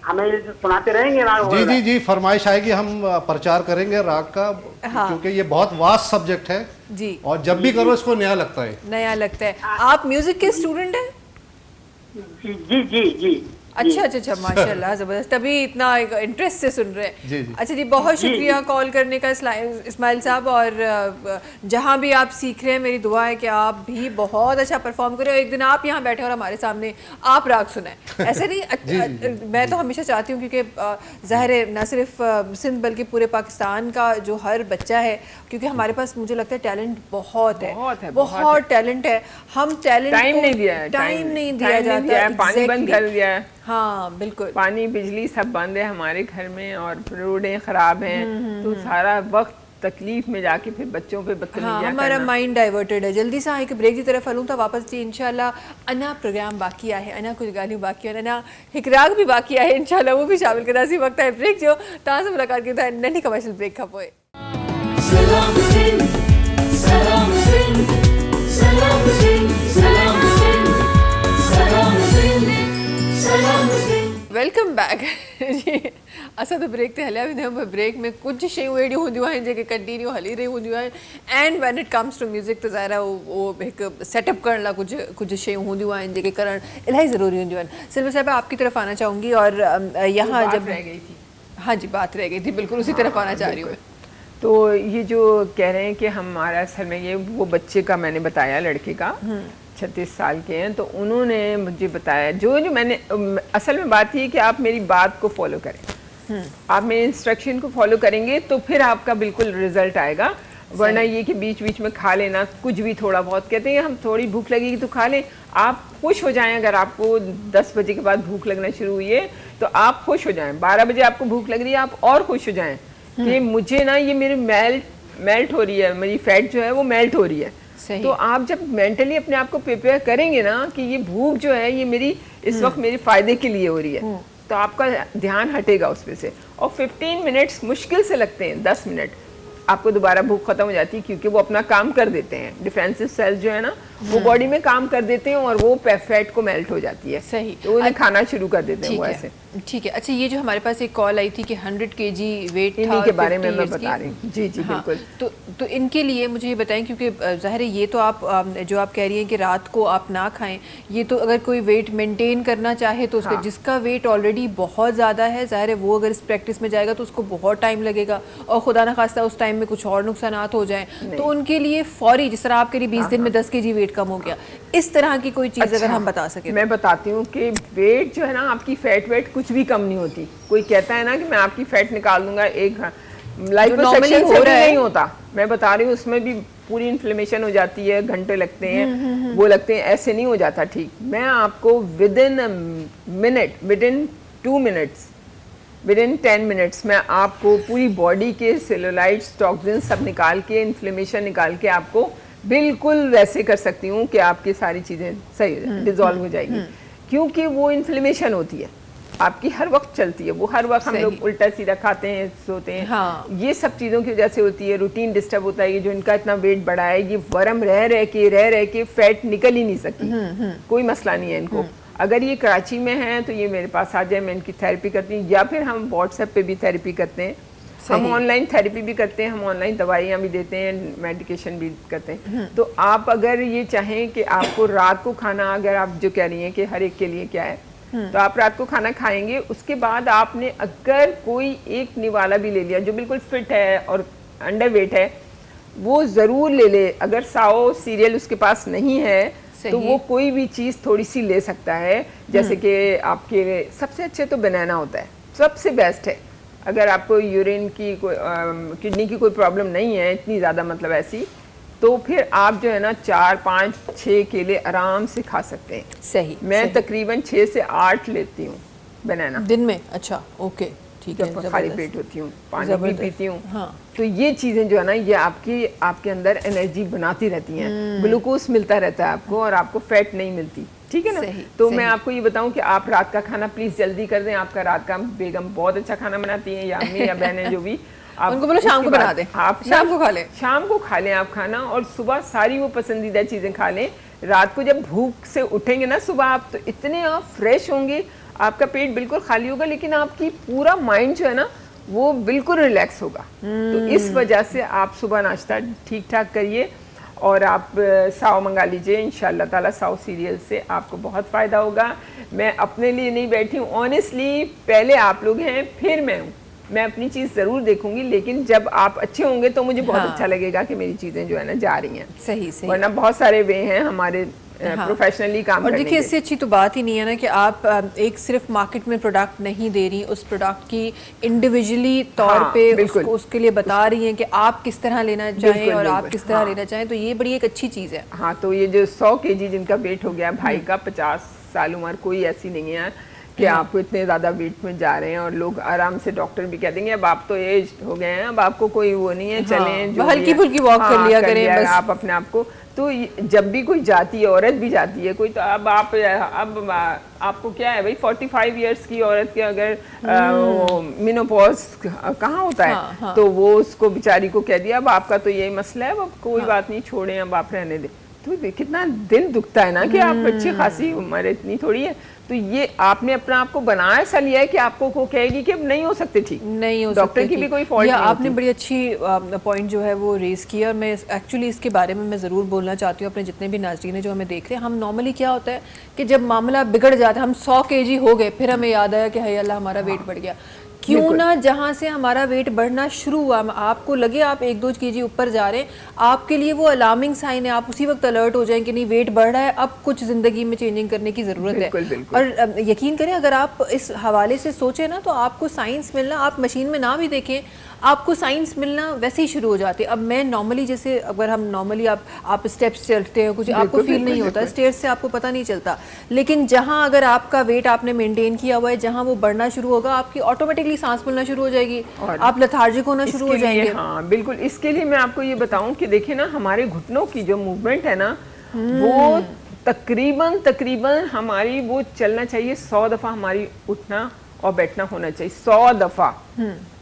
हमें सुनाते रहेंगे राग? जी जी जी, फरमाइश आएगी, हम प्रचार करेंगे राग का, क्योंकि ये बहुत वास्ट सब्जेक्ट है जी, और जब भी करो इसको नया लगता है। नया लगता है। आप म्यूजिक के स्टूडेंट हैं? जी जी जी। अच्छा अच्छा अच्छा, माशाल्लाह, जबरदस्त, तभी इतना इंटरेस्ट से सुन रहे हैं। जी जी। अच्छा जी, बहुत शुक्रिया कॉल करने का इस्माइल साहब, और जहाँ भी आप सीख रहे हैं मेरी दुआ है कि आप भी बहुत अच्छा परफॉर्म करें और एक दिन आप यहाँ बैठे और हमारे सामने आप राग सुनाएं। ऐसे नहीं, मैं तो हमेशा चाहती हूँ, क्योंकि ज़ाहिर है न सिर्फ सिंध बल्कि पूरे पाकिस्तान का जो हर बच्चा है, क्योंकि हमारे पास मुझे लगता है टैलेंट बहुत है, बहुत टैलेंट है। हम टैलेंट टाइम नहीं दिया है, टाइम नहीं दिया जाता, पानी बंद कर दिया है। हाँ बिल्कुल, पानी बिजली सब बंद है हमारे घर में, और रोडें खराब हैं, तो सारा वक्त तकलीफ में जाके फिर बच्चों पे बदतमीजियां हमारा माइंड डाइवर्टेड है। जल्दी सा एक ब्रेक की तरफ हलूँ था वापस जी इंशाल्लाह। अना प्रोग्राम बाकी आहे, अना कुछ गालियों बाकी है, अना हिक राग भी बाकी आहे, इंशाल्लाह वो भी शामिल कंदासीं। वक्त है ब्रेक जो, तव्हां सां मुलाक़ात की था नंढी कमर्शियल ब्रेक खां पोइ। सलाम सिंध, सलाम सिंध, सलाम सिंध, सलाम सिंध, सलाम सिंध, सलाम सिंध। वेलकम बैक जी। असां तो ब्रेक ते हलिया वेंदा आहियूं, ब्रेक में कुछ शयूं अहिड़ियूं हूंदियूं आहिनि जेके कंटिन्यू हली रही हूंदियूं आहिनि, and when it comes to music त ज़ाहिर आहे उहो हिकु सेटअप करण लाइ कुछ शयूं हूंदियूं आहिनि जेके करणु इलाही ज़रूरी हूंदियूं आहिनि। सिल्वर साहिब, आपकी तरफ आना चाहूँगी, और यहाँ जब रह गई थी, हाँ जी बात रह गई थी, बिल्कुल उसी तरफ आना चाह रही हूँ। तो ये जो कह रहे हैं कि हमारा असल में ये वो बच्चे का मैंने बताया, लड़के का 36 साल के हैं, तो उन्होंने मुझे बताया जो मैंने असल में बात ये कि आप मेरी बात को फॉलो करें, आप मेरे इंस्ट्रक्शन को फॉलो करेंगे तो फिर आपका बिल्कुल रिजल्ट आएगा। वरना ये कि बीच बीच में खा लेना कुछ भी थोड़ा बहुत, कहते हैं हम थोड़ी भूख लगेगी तो खा लें, आप खुश हो जाएं। अगर आपको 10 बजे के बाद भूख लगना शुरू हुई है तो आप खुश हो जाएं, 12 बजे आपको भूख लग रही है आप और खुश हो जाएं कि मुझे ना ये मेरी मेल्ट हो रही है, मेरी फैट जो है वो मेल्ट हो रही है। तो आप जब मेंटली अपने आप को प्रिपेयर करेंगे ना कि ये भूख जो है ये मेरी इस वक्त मेरे फायदे के लिए हो रही है, तो आपका ध्यान हटेगा उस पे से। और 15 मिनट्स मुश्किल से लगते हैं, 10 मिनट आपको दोबारा भूख खत्म हो जाती है, क्योंकि वो अपना काम कर देते हैं, डिफेंसिव सेल्स जो है ना वो बॉडी में काम कर देते हैं और वो फैट को मेल्ट हो जाती है। सही, तो उन्हें खाना शुरू कर देते हैं वो ऐसे। ठीक है। अच्छा, ये जो हमारे पास एक कॉल आई थी कि 100 kg वेट था, इन्हीं के बारे में मैं बता रही हूँ। जी जी बिल्कुल। तो इनके लिए मुझे ये बताएं, क्योंकि ज़ाहिर है ये तो आप जो आप कह रही हैं कि रात को आप ना खाएं, ये तो अगर कोई वेट मेंटेन करना चाहे तो उसका जिसका वेट ऑलरेडी बहुत ज़्यादा है, ज़ाहिर है वो अगर इस प्रैक्टिस में जाएगा तो उसको बहुत टाइम लगेगा, और खुदा न खास्ता उस टाइम में कुछ और नुकसानात हो जाएं, तो उनके लिए फौरी, जिस तरह आपके लिए 20 दिन में 10 kg वेट कम हो गया, इस तरह की कोई चीज़ अगर हम बता सकें। मैं बताती हूँ कि वेट जो है ना, आपकी फैट वेट कुछ भी कम नहीं होती। कोई कहता है ना कि मैं आपकी फैट निकाल दूंगा, एक लाइपोसक्शन से नहीं होता, मैं बता रही हूँ उसमें भी पूरी इन्फ्लेमेशन हो जाती है, घंटे लगते हैं, वो लगते हैं, ऐसे नहीं हो जाता ठीक। मैं आपको within minute, within 2 minutes, within 10 minutes मैं आपको पूरी बॉडी के सेलुलाइट्स, टॉक्सिन सब निकाल के, इन्फ्लेमेशन निकाल के आपको बिल्कुल वैसे कर सकती हूँ कि आपकी सारी चीज़ें सही डिजॉल्व हो जाएगी। क्योंकि वो इन्फ्लेमेशन होती है आपकी हर वक्त चलती है, वो हर वक्त हम लोग उल्टा सीधा खाते हैं, सोते हैं, ये सब चीज़ों की वजह से होती है। रूटीन डिस्टर्ब होता है, ये जो इनका इतना वेट बढ़ा है, ये वरम रह के फैट निकल ही नहीं सकती, कोई मसला नहीं है इनको। अगर ये कराची में है तो ये मेरे पास आ जाए, मैं इनकी थेरेपी करती हूँ, या फिर हम व्हाट्सएप पे भी थेरेपी करते हैं, हम ऑनलाइन थेरेपी भी करते हैं, हम ऑनलाइन दवाइयाँ भी देते हैं, मेडिकेशन भी करते हैं। तो आप अगर ये चाहें कि आपको रात को खाना, अगर आप जो कह रही हैं कि हर एक के लिए क्या है, तो आप रात को खाना खाएंगे, उसके बाद आपने अगर कोई एक निवाला भी ले लिया जो बिल्कुल फिट है और अंडर वेट है, वो ज़रूर ले ले। अगर साओ सीरियल उसके पास नहीं है तो वो कोई भी चीज़ थोड़ी सी ले सकता है, जैसे कि आपके सबसे अच्छे तो बनाना होता है, सबसे बेस्ट है। अगर आपको यूरिन की कोई किडनी की कोई प्रॉब्लम नहीं है इतनी ज़्यादा, मतलब ऐसी, तो फिर आप जो है ना 4, 5, 6 केले आराम से खा सकते हैं। सही। मैं तकरीबन 6 से 8 लेती हूँ बनाना दिन में। अच्छा, ओके। ठीक है, जब खाली जबरदस्त। पेट होती हूँ, पानी भी पीती हूँ। हाँ। तो ये चीज़ें जो है ना, ये आपके अंदर एनर्जी बनाती रहती हैं, ग्लूकोज मिलता रहता है आपको, और आपको फैट नहीं मिलती, ठीक है ना। तो मैं आपको ये बताऊं कि आप रात का खाना प्लीज़ जल्दी कर दें। आपका रात का बेगम बहुत अच्छा खाना बनाती हैं, या अम्मी या बहनें जो भी, आप उनको बोलो शाम को बना दें, आप शाम को खा लें, शाम को खा लें आप खाना, और सुबह सारी वो पसंदीदा चीज़ें खा लें। रात को जब भूख से उठेंगे ना सुबह, आप तो इतने आप फ्रेश होंगे, आपका पेट बिल्कुल खाली होगा, लेकिन आपकी पूरा माइंड जो है ना वो बिल्कुल रिलैक्स होगा। तो इस वजह से आप सुबह नाश्ता ठीक ठाक करिए, और आप साव मंगा लीजिए, इंशाल्लाह ताला साव सीरियल से आपको बहुत फ़ायदा होगा। मैं अपने लिए नहीं बैठी हूँ, ऑनेस्टली पहले आप लोग हैं फिर मैं हूँ। मैं अपनी चीज़ ज़रूर देखूंगी, लेकिन जब आप अच्छे होंगे तो मुझे बहुत अच्छा लगेगा कि मेरी चीज़ें जो है ना जा रही हैं। सही। वरना बहुत सारे वे हैं हमारे प्रोफेशनली काम और करने देखिए, के। इससे अच्छी तो बात ही नहीं है ना कि आप एक सिर्फ मार्केट में प्रोडक्ट नहीं दे रही, उस प्रोडक्ट की इंडिविजुअली तौर पे उसके लिए बता रही हैं कि आप किस तरह लेना चाहें और आप किस तरह लेना चाहें, तो ये बड़ी एक अच्छी चीज़ है। हाँ, तो ये जो 100 kg जिनका वेट हो गया, भाई का 50 साल उम्र, कोई ऐसी नहीं है कि आपको इतने ज़्यादा वेट में जा रहे हैं, और लोग आराम से, डॉक्टर भी कह देंगे अब आप तो एज हो गए हैं, अब आपको कोई वो नहीं है, चलें हल्की फुल्की वॉक कर लिया करें बस। आप अपने आप को, तो जब भी कोई जाती है, औरत भी जाती है कोई, तो अब आपको क्या है भाई, 45 इयर्स की औरत के अगर मेनोपॉज कहाँ होता है, तो वो उसको बेचारी को कह दिया अब आपका तो यही मसला है, अब कोई बात नहीं, छोड़ें, अब आप रहने दें। तो कितना दिल दुखता है ना कि आप अच्छी खासी उम्र, इतनी थोड़ी है, तो ये आपने अपना आपको बनाया ऐसा लिया है कि आपको को कहेगी कि अब नहीं हो सकते ठीक, नहीं हो डॉक्टर की भी कोई फॉल्ट नहीं आपने बड़ी अच्छी पॉइंट जो है वो रेज किया, और मैं एक्चुअली इसके बारे में मैं ज़रूर बोलना चाहती हूँ अपने जितने भी नाज़रीन हैं जो हमें देख रहे हैं। हम नॉर्मली क्या होता है कि जब मामला बिगड़ जाता है, हम 100 kg हो गए, फिर हमें याद आया कि हाय अल्लाह हमारा वेट बढ़ गया। क्यों ना जहाँ से हमारा वेट बढ़ना शुरू हुआ, आपको लगे आप 1-2 kg ऊपर जा रहे हैं, आपके लिए वो अलार्मिंग साइन है, आप उसी वक्त अलर्ट हो जाएं कि नहीं वेट बढ़ रहा है, अब कुछ ज़िंदगी में चेंजिंग करने की ज़रूरत है। और यकीन करें, अगर आप इस हवाले से सोचें ना, तो आपको साइंस मिलना, आप मशीन में ना भी देखें, आपको साइंस मिलना वैसे ही शुरू हो जाती है। अब मैं नॉर्मली, जैसे अगर हम नॉर्मली आप स्टेप्स चलते हैं, कुछ आपको फील नहीं होता, स्टेयर्स से आपको पता नहीं चलता, लेकिन जहाँ अगर आपका वेट आपने मेंटेन किया हुआ है, जहाँ वो बढ़ना शुरू होगा, आपकी ऑटोमेटिकली सांस फूलना शुरू हो जाएगी, आप लथार्जिक होना शुरू हो जाएंगे। हाँ बिल्कुल, इसके लिए मैं आपको ये बताऊं कि देखिए ना, हमारे घुटनों की जो मूवमेंट है ना, वो तकरीबन हमारी वो चलना चाहिए 100 दफ़ा, हमारी उठना और बैठना होना चाहिए 100 दफ़ा।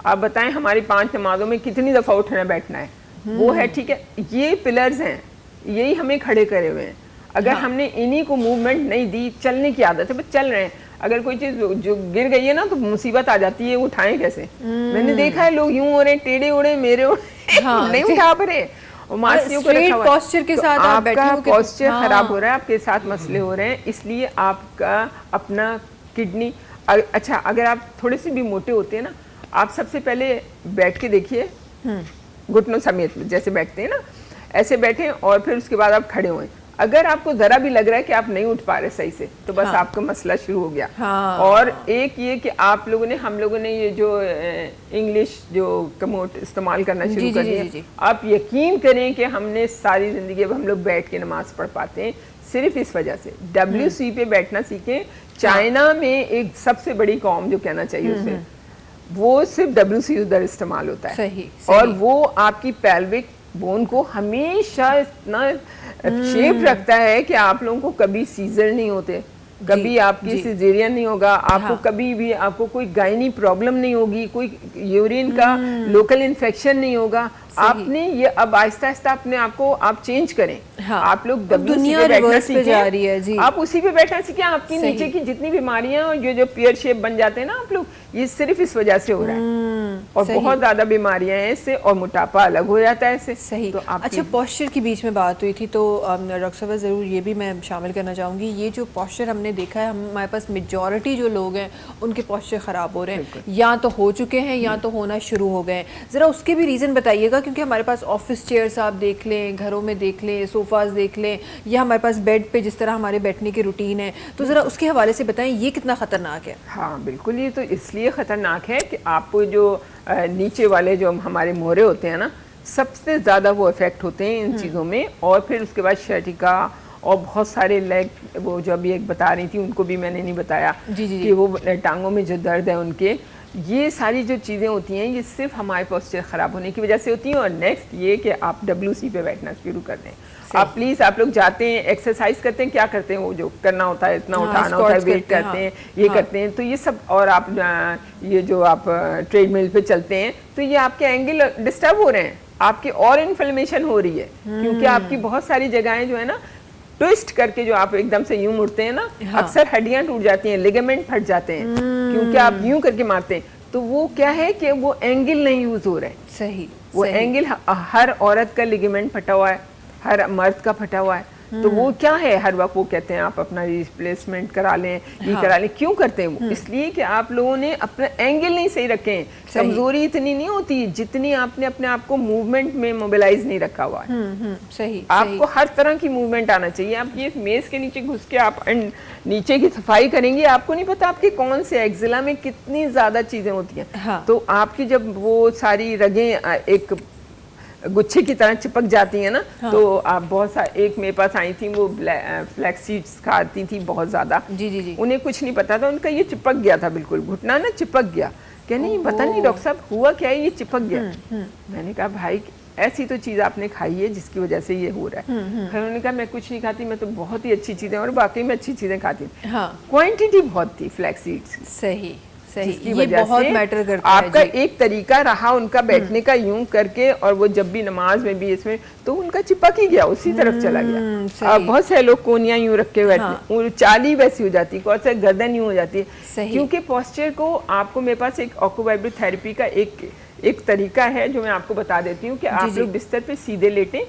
आप बताएं हमारी 5 नमाजों में कितनी दफ़ा उठना बैठना है, वो है, ठीक है, ये पिलर्स हैं, यही हमें खड़े करे हुए हैं। अगर हमने इन्हीं को मूवमेंट नहीं दी, चलने की आदत है, बस चल रहे हैं, अगर कोई चीज़ जो गिर गई है ना तो मुसीबत आ जाती है, उठाएं कैसे। मैंने देखा है लोग यूं हो रहे हैं, टेढ़े हो रहे हैं, मेरे हो रहे हैं, नहीं उठा पा रहे, और मांसपेशियों को रखा हुआ है, पोस्चर के साथ आप बैठे आपका हो, पोस्चर खराब हो रहा है, आपके साथ मसले हो रहे हैं, इसलिए आपका अपना किडनी, अच्छा अगर आप थोड़े से भी मोटे होते हैं ना, आप सबसे पहले बैठ के देखिए, घुटनों समेत जैसे बैठते हैं ना, ऐसे बैठे, और फिर उसके बाद आप खड़े हुए। अगर आपको जरा भी लग रहा है कि आप नहीं उठ पा रहे सही से, तो बस आपका मसला शुरू हो गया। और एक ये कि आप लोगों ने, हम लोगों ने ये जो इंग्लिश जो कमोट इस्तेमाल करना शुरू कर दिया, आप यकीन करें कि हमने सारी जिंदगी, अब हम लोग बैठ के नमाज पढ़ पाते हैं सिर्फ इस वजह से। WC पे बैठना सीखें। चाइना में एक सबसे बड़ी कौम जो कहना चाहिए उसे, वो सिर्फ WC उधर इस्तेमाल होता है। सही। और वो आपकी पेल्विक बोन को हमेशा इतना शेप रखता है कि आप लोगों को कभी सीजर नहीं होते, कभी आपकी सिजेरियन नहीं होगा, आपको कभी भी आपको कोई गायनी प्रॉब्लम नहीं होगी, कोई यूरिन का लोकल इन्फेक्शन नहीं होगा। आपने ये अब आहिस्ता आहिस्ता अपने आप को आप चेंज करें। आप लोग WC पे बैठना सीखें, आप उसी पे बैठना सीखें। आपकी नीचे की जितनी बीमारियां और जो पेयर शेप बन जाते हैं ना आप लोग, ये सिर्फ इस वजह से हो रहा है। और बहुत ज्यादा बीमारियां हैं इससे, और मोटापा अलग हो जाता है इससे। सही। तो अच्छा, पोस्चर की बीच में बात हुई थी, तो डॉक्टर साहब ज़रूर ये भी मैं शामिल करना चाहूँगी। ये जो पोस्चर हमने देखा है, हमारे पास मेजॉरिटी जो लोग हैं उनके पोस्चर ख़राब हो रहे हैं, या तो हो चुके हैं या तो होना शुरू हो गए। ज़रा उसके भी रीज़न बताइएगा, क्योंकि हमारे पास ऑफिस चेयर्स आप देख लें, घरों में देख लें, सोफ़ाज़ देख लें, या हमारे पास बेड पे जिस तरह हमारे बैठने की रूटीन है, तो ज़रा उसके हवाले से बताएं ये कितना ख़तरनाक है। हाँ बिल्कुल, ये तो इसलिए ख़तरनाक है कि आपको जो नीचे वाले जो हमारे मोहरे होते हैं ना, सबसे ज़्यादा वो इफ़ेक्ट होते हैं इन चीज़ों में। और फिर उसके बाद शर्टिका और बहुत सारे लेग, वो जो अभी एक बता रही थी उनको भी मैंने नहीं बताया कि वो टांगों में जो दर्द है उनके, ये सारी जो चीज़ें होती हैं ये सिर्फ हमारे पोस्चर ख़राब होने की वजह से होती हैं। और नेक्स्ट ये कि आप WC पे बैठना शुरू कर दें। आप प्लीज़, आप लोग जाते हैं एक्सरसाइज करते हैं, क्या करते हैं वो जो करना होता है, इतना उठाना होता है, वेट करते हैं, ये करते हैं, तो ये सब, और आप ये जो आप ट्रेडमिल पे चलते हैं तो ये आपके एंगल डिस्टर्ब हो रहे हैं, आपकी और इन्फ्लेमेशन हो रही है, क्योंकि आपकी बहुत सारी जगहें जो है ना ट्विस्ट करके जो आप एकदम से यूं मुड़ते हैं ना, अक्सर हड्डियां टूट जाती हैं, लिगामेंट फट जाते हैं, क्योंकि आप यूं करके मारते हैं। तो वो क्या है कि वो एंगल नहीं यूज हो रहा है। सही, वो एंगल हर औरत का लिगामेंट फटा हुआ है, हर मर्द का फटा हुआ है। तो वो क्या है, हर वक्त वो कहते हैं आप अपना रिप्लेसमेंट करा लें, ये करा लें। क्यों करते हैं वो? इसलिए कि आप लोगों ने अपना एंगल नहीं सही रखे हैं। कमजोरी इतनी नहीं होती जितनी आपने अपने आप को मूवमेंट में मोबिलाइज नहीं रखा हुआ है। सही, आपको हर तरह की मूवमेंट आना चाहिए। आप ये मेज के नीचे घुस के आप नीचे की सफाई करेंगे, आपको नहीं पता आपके कौन से एक्जिला में कितनी ज्यादा चीजें होती हैं। तो आपकी जब वो सारी रगें एक गुच्छे की तरह चिपक जाती है ना, तो आप बहुत सारे, एक मेरे पास आई थी वो फ्लैक्स सीड्स खाती थी बहुत ज्यादा, जी। उन्हें कुछ नहीं पता था, उनका ये चिपक गया था, बिल्कुल घुटना ना चिपक गया। क्या नहीं पता नहीं डॉक्टर साहब हुआ क्या है, ये चिपक गया। मैंने कहा भाई ऐसी तो चीज आपने खाई है जिसकी वजह से ये हो रहा है। फिर उन्होंने कहा मैं कुछ नहीं खाती, मैं तो बहुत ही अच्छी चीजें, और वाकई में अच्छी चीजें खाती हूँ। क्वांटिटी बहुत थी फ्लैक्स सीड्स। सही, ये बहुत मैटर करता है। आपका एक तरीका रहा उनका बैठने का यूं करके, और वो जब भी नमाज में भी इसमें, तो उनका चिपक ही गया, उसी तरफ चला गया। बहुत से लोग कोनियां यूं रख के बैठते हैं, चाली वैसी हो जाती है, कौन सा गर्दन यूं हो जाती है, क्योंकि पोस्चर को आपको, मेरे पास एक ऑक्यूवाइब्रोथेरेपी का एक तरीका है जो मैं आपको बता देती हूँ कि आप लोग बिस्तर पे सीधे लेटें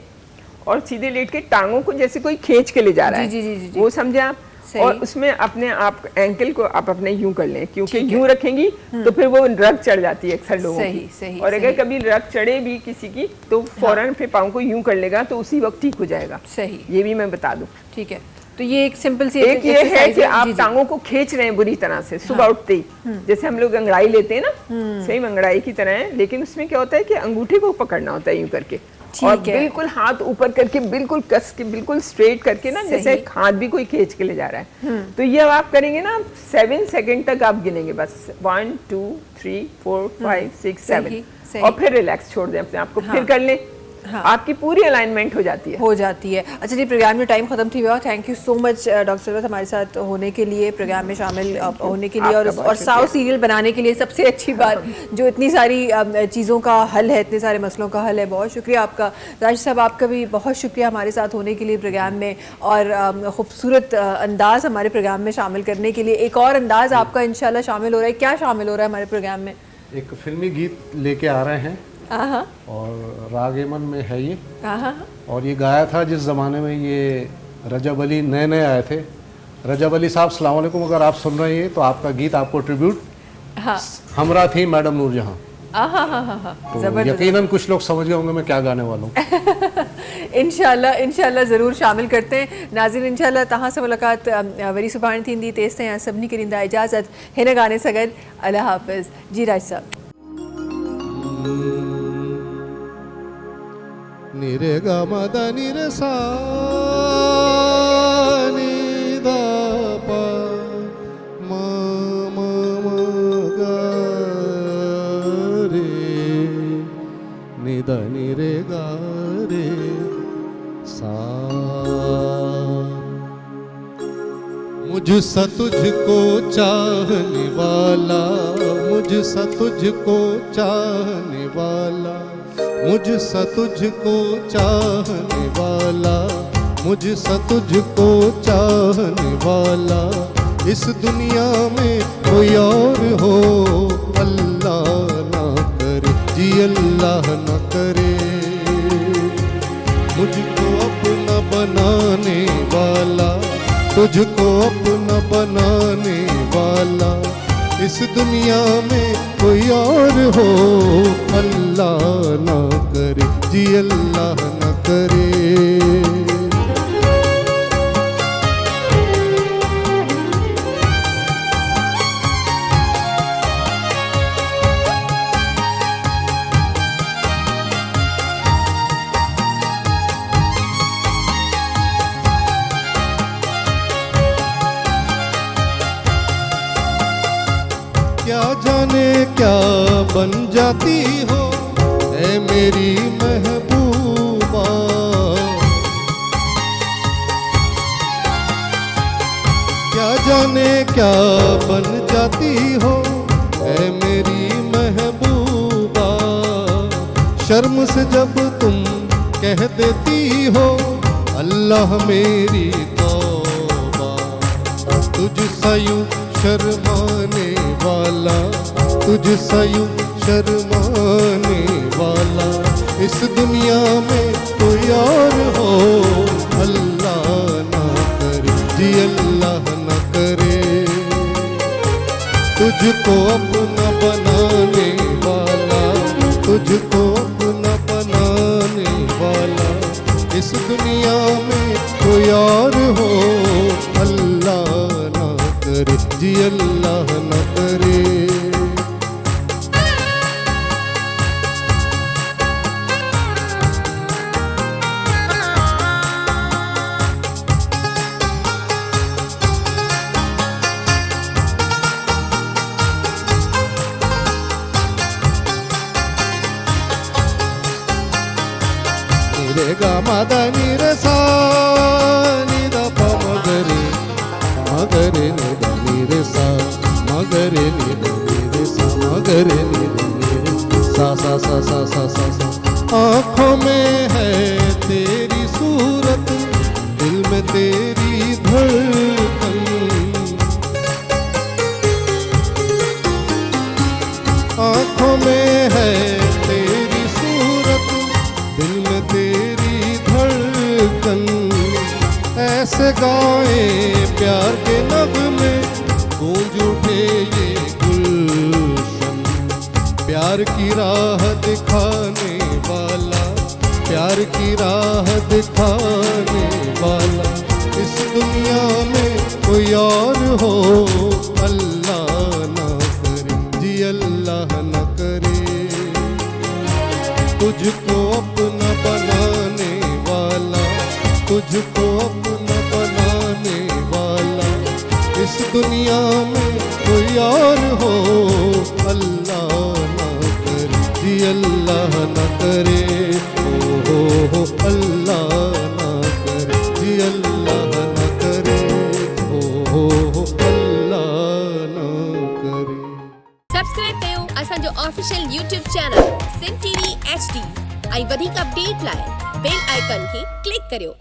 और सीधे लेट के टांगों को जैसे कोई खींच के ले जा रहा है, वो समझे आप, और उसमें अपने आप एंकल को आप अपने यूं कर लें, क्योंकि यूं रखेंगी तो फिर वो रग चढ़ जाती है अक्सर लोगों की। और अगर कभी रग चढ़े भी किसी की तो फौरन फिर पाँव को यूं कर लेगा तो उसी वक्त ठीक हो जाएगा। सही, ये भी मैं बता दूं। ठीक है, तो ये एक सिंपल सी एक ये है कि आप टांगों को खींच रहे हैं बुरी तरह से सुबह उठते ही, जैसे हम लोग अंगड़ाई लेते हैं ना, सेम अंगड़ाई की तरह है, लेकिन उसमें क्या होता है कि अंगूठे को पकड़ना होता है यूं करके, और बिल्कुल हाथ ऊपर करके, बिल्कुल कस के, बिल्कुल स्ट्रेट करके ना, जैसे हाथ भी कोई खींच के ले जा रहा है। तो ये आप करेंगे ना 7 सेकंड तक आप गिनेंगे बस, 1 2 3 4 5 6 7, और फिर रिलैक्स छोड़ दें अपने आप को, फिर कर लें। आपकी पूरी अलाइनमेंट हो जाती है। अच्छा जी, प्रोग्राम में टाइम खत्म थी हुआ। Thank you so much doctor Sarwat हमारे साथ होने के लिए, प्रोग्राम में शामिल होने के लिए, और साउथ सीरियल बनाने के लिए। सबसे अच्छी बात जो इतनी सारी चीज़ों का हल है, इतने सारे मसलों का हल है। बहुत शुक्रिया आपका राज साहब, आपका भी बहुत शुक्रिया हमारे साथ होने के लिए प्रोग्राम में, और खूबसूरत अंदाज़ हमारे प्रोग्राम में शामिल करने के लिए। एक और अंदाज़ आपका इंशाल्लाह शामिल हो रहा है। क्या शामिल हो रहा है हमारे प्रोग्राम में? एक फिल्मी गीत लेके आ रहे हैं, और राग एमन में है ये, और ये गाया था जिस ज़माने में ये रजब अली नए नए आए थे। रजब अली साहब अस्सलाम वालेकुम, अगर आप सुन रहे हैं तो आपका गीत, आपको ट्रिब्यूट। हमरा थी मैडम नूरजहां। तो यकीनन कुछ लोग समझ गए होंगे मैं क्या गाने वाला हूँ। इंशाल्लाह ज़रूर शामिल करते हैं। नाज़रीन, इंशाल्लाह तहां से मुलाकात वरी सुभान थींदी। तेज़ ताईं सभिनी खे ॾींदा इजाज़त हिन गाने सां गॾु। अल्लाह हाफ़िज़ जी राज साहब। निरे गा मा दा निरे सा नि दा पा मा मा मा गा रे नि दा निरे गा रे सा। मुझसा तुझको चाहने वाला, मुझसा तुझको चाहने वाला, मुझसा तुझको चाहने वाला, मुझसा तुझको चाहने वाला, इस दुनिया में कोई और हो अल्लाह ना करे, जी अल्लाह ना करे। मुझको अपना बनाने वाला, तुझको अपना बनाने वाला, इस दुनिया में कोई और हो अल्लाह ना करे, जी अल्लाह ना करे। क्या जाने बन जाती हो ऐ मेरी महबूबा। क्या जाने क्या बन जाती हो ऐ मेरी महबूबा। शर्म से जब तुम कह देती हो अल्लाह मेरी तौबा। तुझ सा यूं शर्माने वाला, तुझ सा यूं शर्माने वाला इस दुनिया में कोई और हो अल्लाह ना करे जी अल्लाह ना करे। तुझको अपना बनाने वाला, तुझको अपना बनाने वाला इस दुनिया में कोई और हो अल्लाह ना करे जी अल्लाह ना करे। रे गा मा दा नी रे सा नी दा पा मा गा रे नी दा नी रे सा मा गा रे नी दा नी रे सा मा गा रे नी दा नी रे सा सा सा सा सा सा सा। आँखों में है तेरी सूरत, दिल में तेरी धड़कन। आँखों में है तेरी सूरत, दिल में तेरी धड़कन। ऐसे गाए प्यार के नगमे गूंज उठे ये गुलशन। प्यार की राह दिखाने वाला, प्यार की राह दिखाने वाला इस दुनिया में कोई और हो अल्लाह ना करे जी अल्लाह ना करे। तुझको अपना बनाने वाला, तुझको अपना बनाने वाला इस दुनिया में कोई और हो अल्लाह ना करे जी अल्लाह ना करे। हो अल्लाह ना करे जी अल्लाह ना करे। हो अल्लाह ना करे। सब्सक्राइब कयो असांजो official YouTube channel Sindh TV HD ऐं वधीक अपडेट लाइ बेल आइकन खे क्लिक करियो।